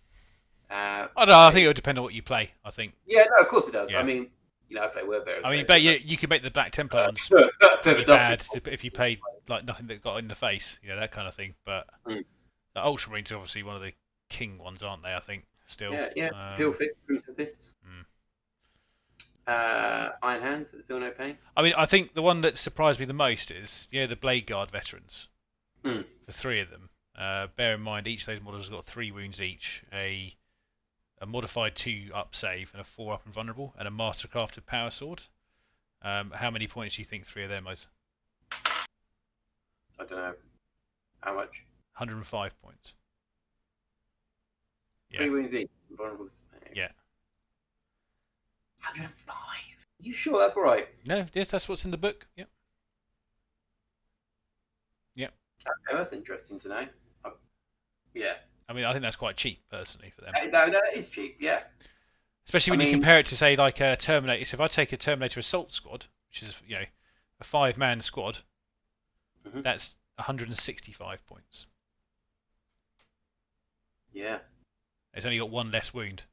I don't know. I think it would depend on what you play. I think. Yeah, no, of course it does. Yeah. I mean, I play Wordbearers. I mean, but you could make the Black Templar ones pretty bad if you played like nothing that got in the face, that kind of thing. But the Ultramarines are obviously one of the king ones, aren't they? I think still. Yeah. Peel Fist, Crimson Fists. Iron Hands with the Feel No Pain. I mean, I think the one that surprised me the most is the Blade Guard veterans. For 3 of them. Bear in mind, each of those models has got 3 wounds each, a modified 2 up save and a 4 up and vulnerable, and a mastercrafted power sword. How many points do you think 3 of them is? I don't know. How much? 105 points. 3 wounds each. Vulnerables. Yeah. 105. You sure that's right? No, yes, that's what's in the book. Yep. Yep. Okay, that's interesting to know. Yeah. I mean, I think that's quite cheap, personally, for them. That is cheap, yeah. Especially when you compare it to, say, like a Terminator. So if I take a Terminator Assault Squad, which is, a 5-man squad, that's 165 points. Yeah. It's only got 1 less wound.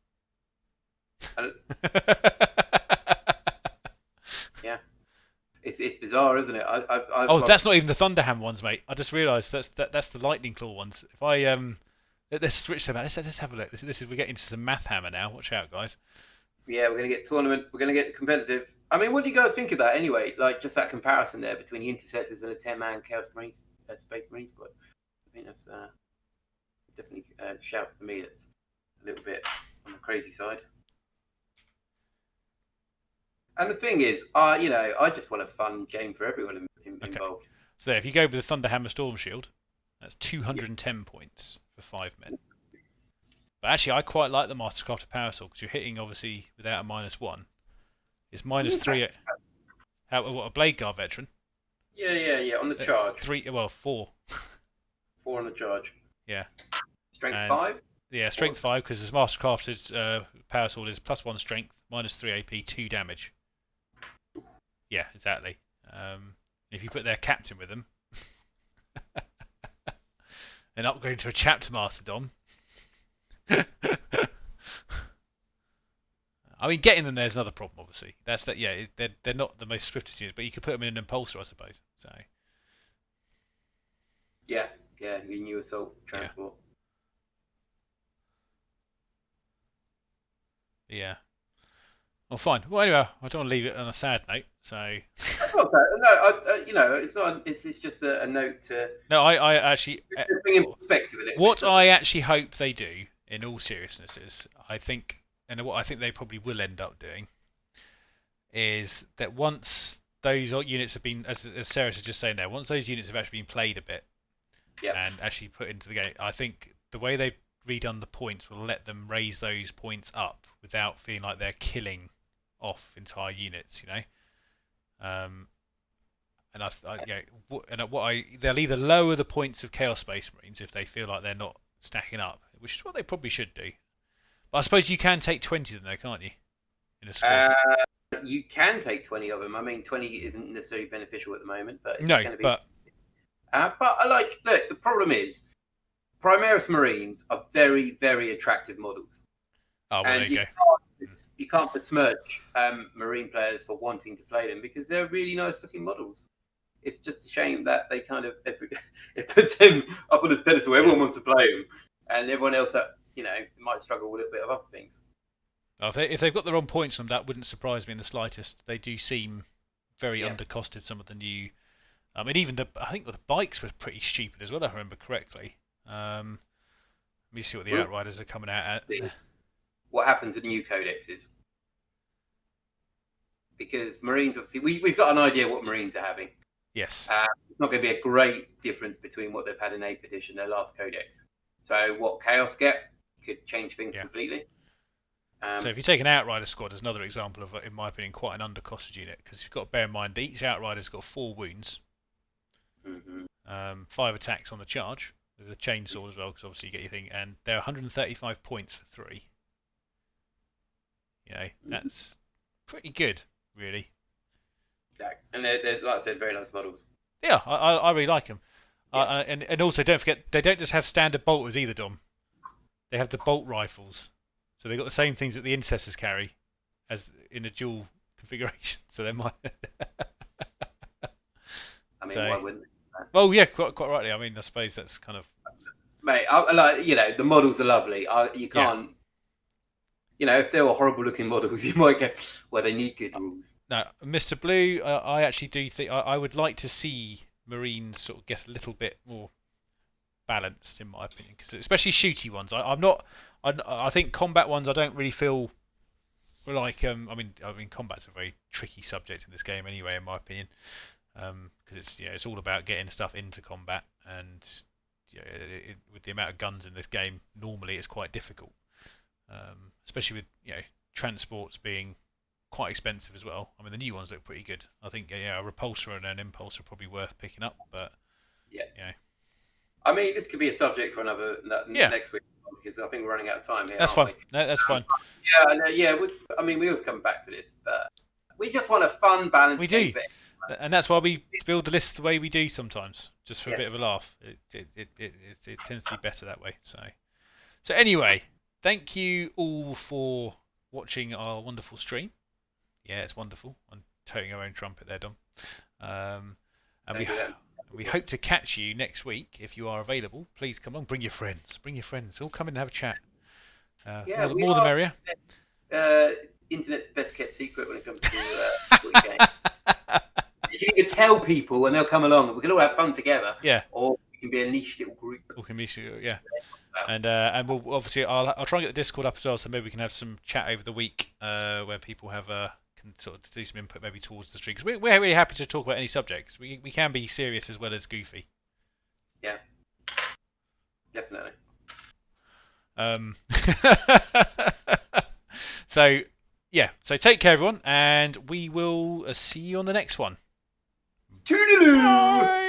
Yeah. It's bizarre, isn't it? That's not even the Thunderham ones, mate. I just realised that's the Lightning Claw ones. If I let's switch them out. Let's have a look. We're getting into some math hammer now. Watch out, guys. Yeah, we're gonna get tournament. We're gonna get competitive. I mean, what do you guys think of that anyway? Like just that comparison there between the intercessors and a 10-man Chaos Marines, Space Marine squad. I think that's definitely shouts to me. That's a little bit on the crazy side. And the thing is, I just want a fun game for everyone involved. So if you go with the Thunderhammer Storm Shield, that's 210 points for 5 men. But actually, I quite like the Mastercrafted Power Sword because you're hitting, obviously, without a -1. It's -3. What, a Blade Guard veteran? Yeah, on the charge. 4. 4 on the charge. Yeah. Strength 5? Yeah, Strength 5 because his Mastercrafted Power Sword is +1 Strength, -3 AP, 2 damage. Yeah, exactly. If you put their captain with them, and upgrade to a Chapter Master Dom. I mean, getting them there is another problem, obviously. They're not the most swiftest units, but you could put them in an impulsor, I suppose. So. Yeah, the new assault transport. Yeah. Well, fine. Well, anyway, I don't want to leave it on a sad note. So. No, it's not. It's just a note to. No, I actually. Bring in perspective. What I actually hope they do, in all seriousness, is and what I think they probably will end up doing, is that once those units have been, as Sarah was just saying there, once those units have actually been played a bit, and actually put into the game, I think the way they've redone the points will let them raise those points up without feeling like they're killing off entire units, they'll either lower the points of Chaos Space Marines if they feel like they're not stacking up, which is what they probably should do. But I suppose you can take 20 of them, though, can't you? In a squad. You can take 20 of them. I mean, 20 isn't necessarily beneficial at the moment, but it's no, going to be. But I look. The problem is, Primaris Marines are very, very attractive models. Oh, well, there you go. You can't besmirch Marine players for wanting to play them because they're really nice looking models. It's just a shame that they kind of it puts them up on this pedestal. Everyone wants to play them, and everyone else that it might struggle with a little bit of other things. If they've got their own points on them, that wouldn't surprise me in the slightest. They do seem very Yeah. undercosted. Some of the new, and even I think the bikes were pretty stupid as well. If I remember correctly. Let me see what the Outriders are coming out at. What happens with new codexes? Because Marines, obviously, we've got an idea what Marines are having. Yes. It's not going to be a great difference between what they've had in 8th edition, their last codex. So what Chaos get could change things completely. So if you take an Outrider squad as another example of, in my opinion, quite an undercosted unit, because you've got to bear in mind each Outrider's got 4 wounds, 5 attacks on the charge, with a chainsaw as well, because obviously you get your thing, and they're 135 points for 3. That's pretty good, really. And they're, like I said, very nice models. Yeah, I really like them. And also, don't forget, they don't just have standard bolters either, Dom. They have the bolt rifles. So they've got the same things that the Intercessors carry as in a dual configuration. So they might... I mean, why wouldn't they? Well, yeah, quite rightly. I mean, I suppose that's kind of... Mate, the models are lovely. You can't... if they were horrible looking models, you might go, well, they need good rules. No, Mr. Blue, I actually do think I would like to see Marines sort of get a little bit more balanced, in my opinion, because especially shooty ones. I think combat ones I don't really feel like. I mean, combat's a very tricky subject in this game anyway, in my opinion, because it's all about getting stuff into combat, and with the amount of guns in this game, normally it's quite difficult. Especially with transports being quite expensive as well. I mean, the new ones look pretty good. I think a repulsor and an impulse are probably worth picking up, but I mean, this could be a subject for next week, because I think we're running out of time here. That's fine. No, that's fine. We always come back to this, but we just want a fun, balanced. We do, and that's why we build the list the way we do sometimes, just for a bit of a laugh. It tends to be better that way. So anyway. Thank you all for watching our wonderful stream. Yeah, it's wonderful. I'm toting our own trumpet there, Dom. And we hope to catch you next week if you are available. Please come along. Bring your friends. All come in and have a chat. More the merrier. Internet's best kept secret when it comes to 40k. You can tell people and they'll come along. We can all have fun together. Yeah. Or we can be a niche little group. And we'll obviously I'll try and get the Discord up as well, so maybe we can have some chat over the week where people can sort of do some input maybe towards the stream. Because we're really happy to talk about any subjects. We can be serious as well as goofy. Yeah, definitely. So take care, everyone, and we will see you on the next one. Toodaloo! Bye!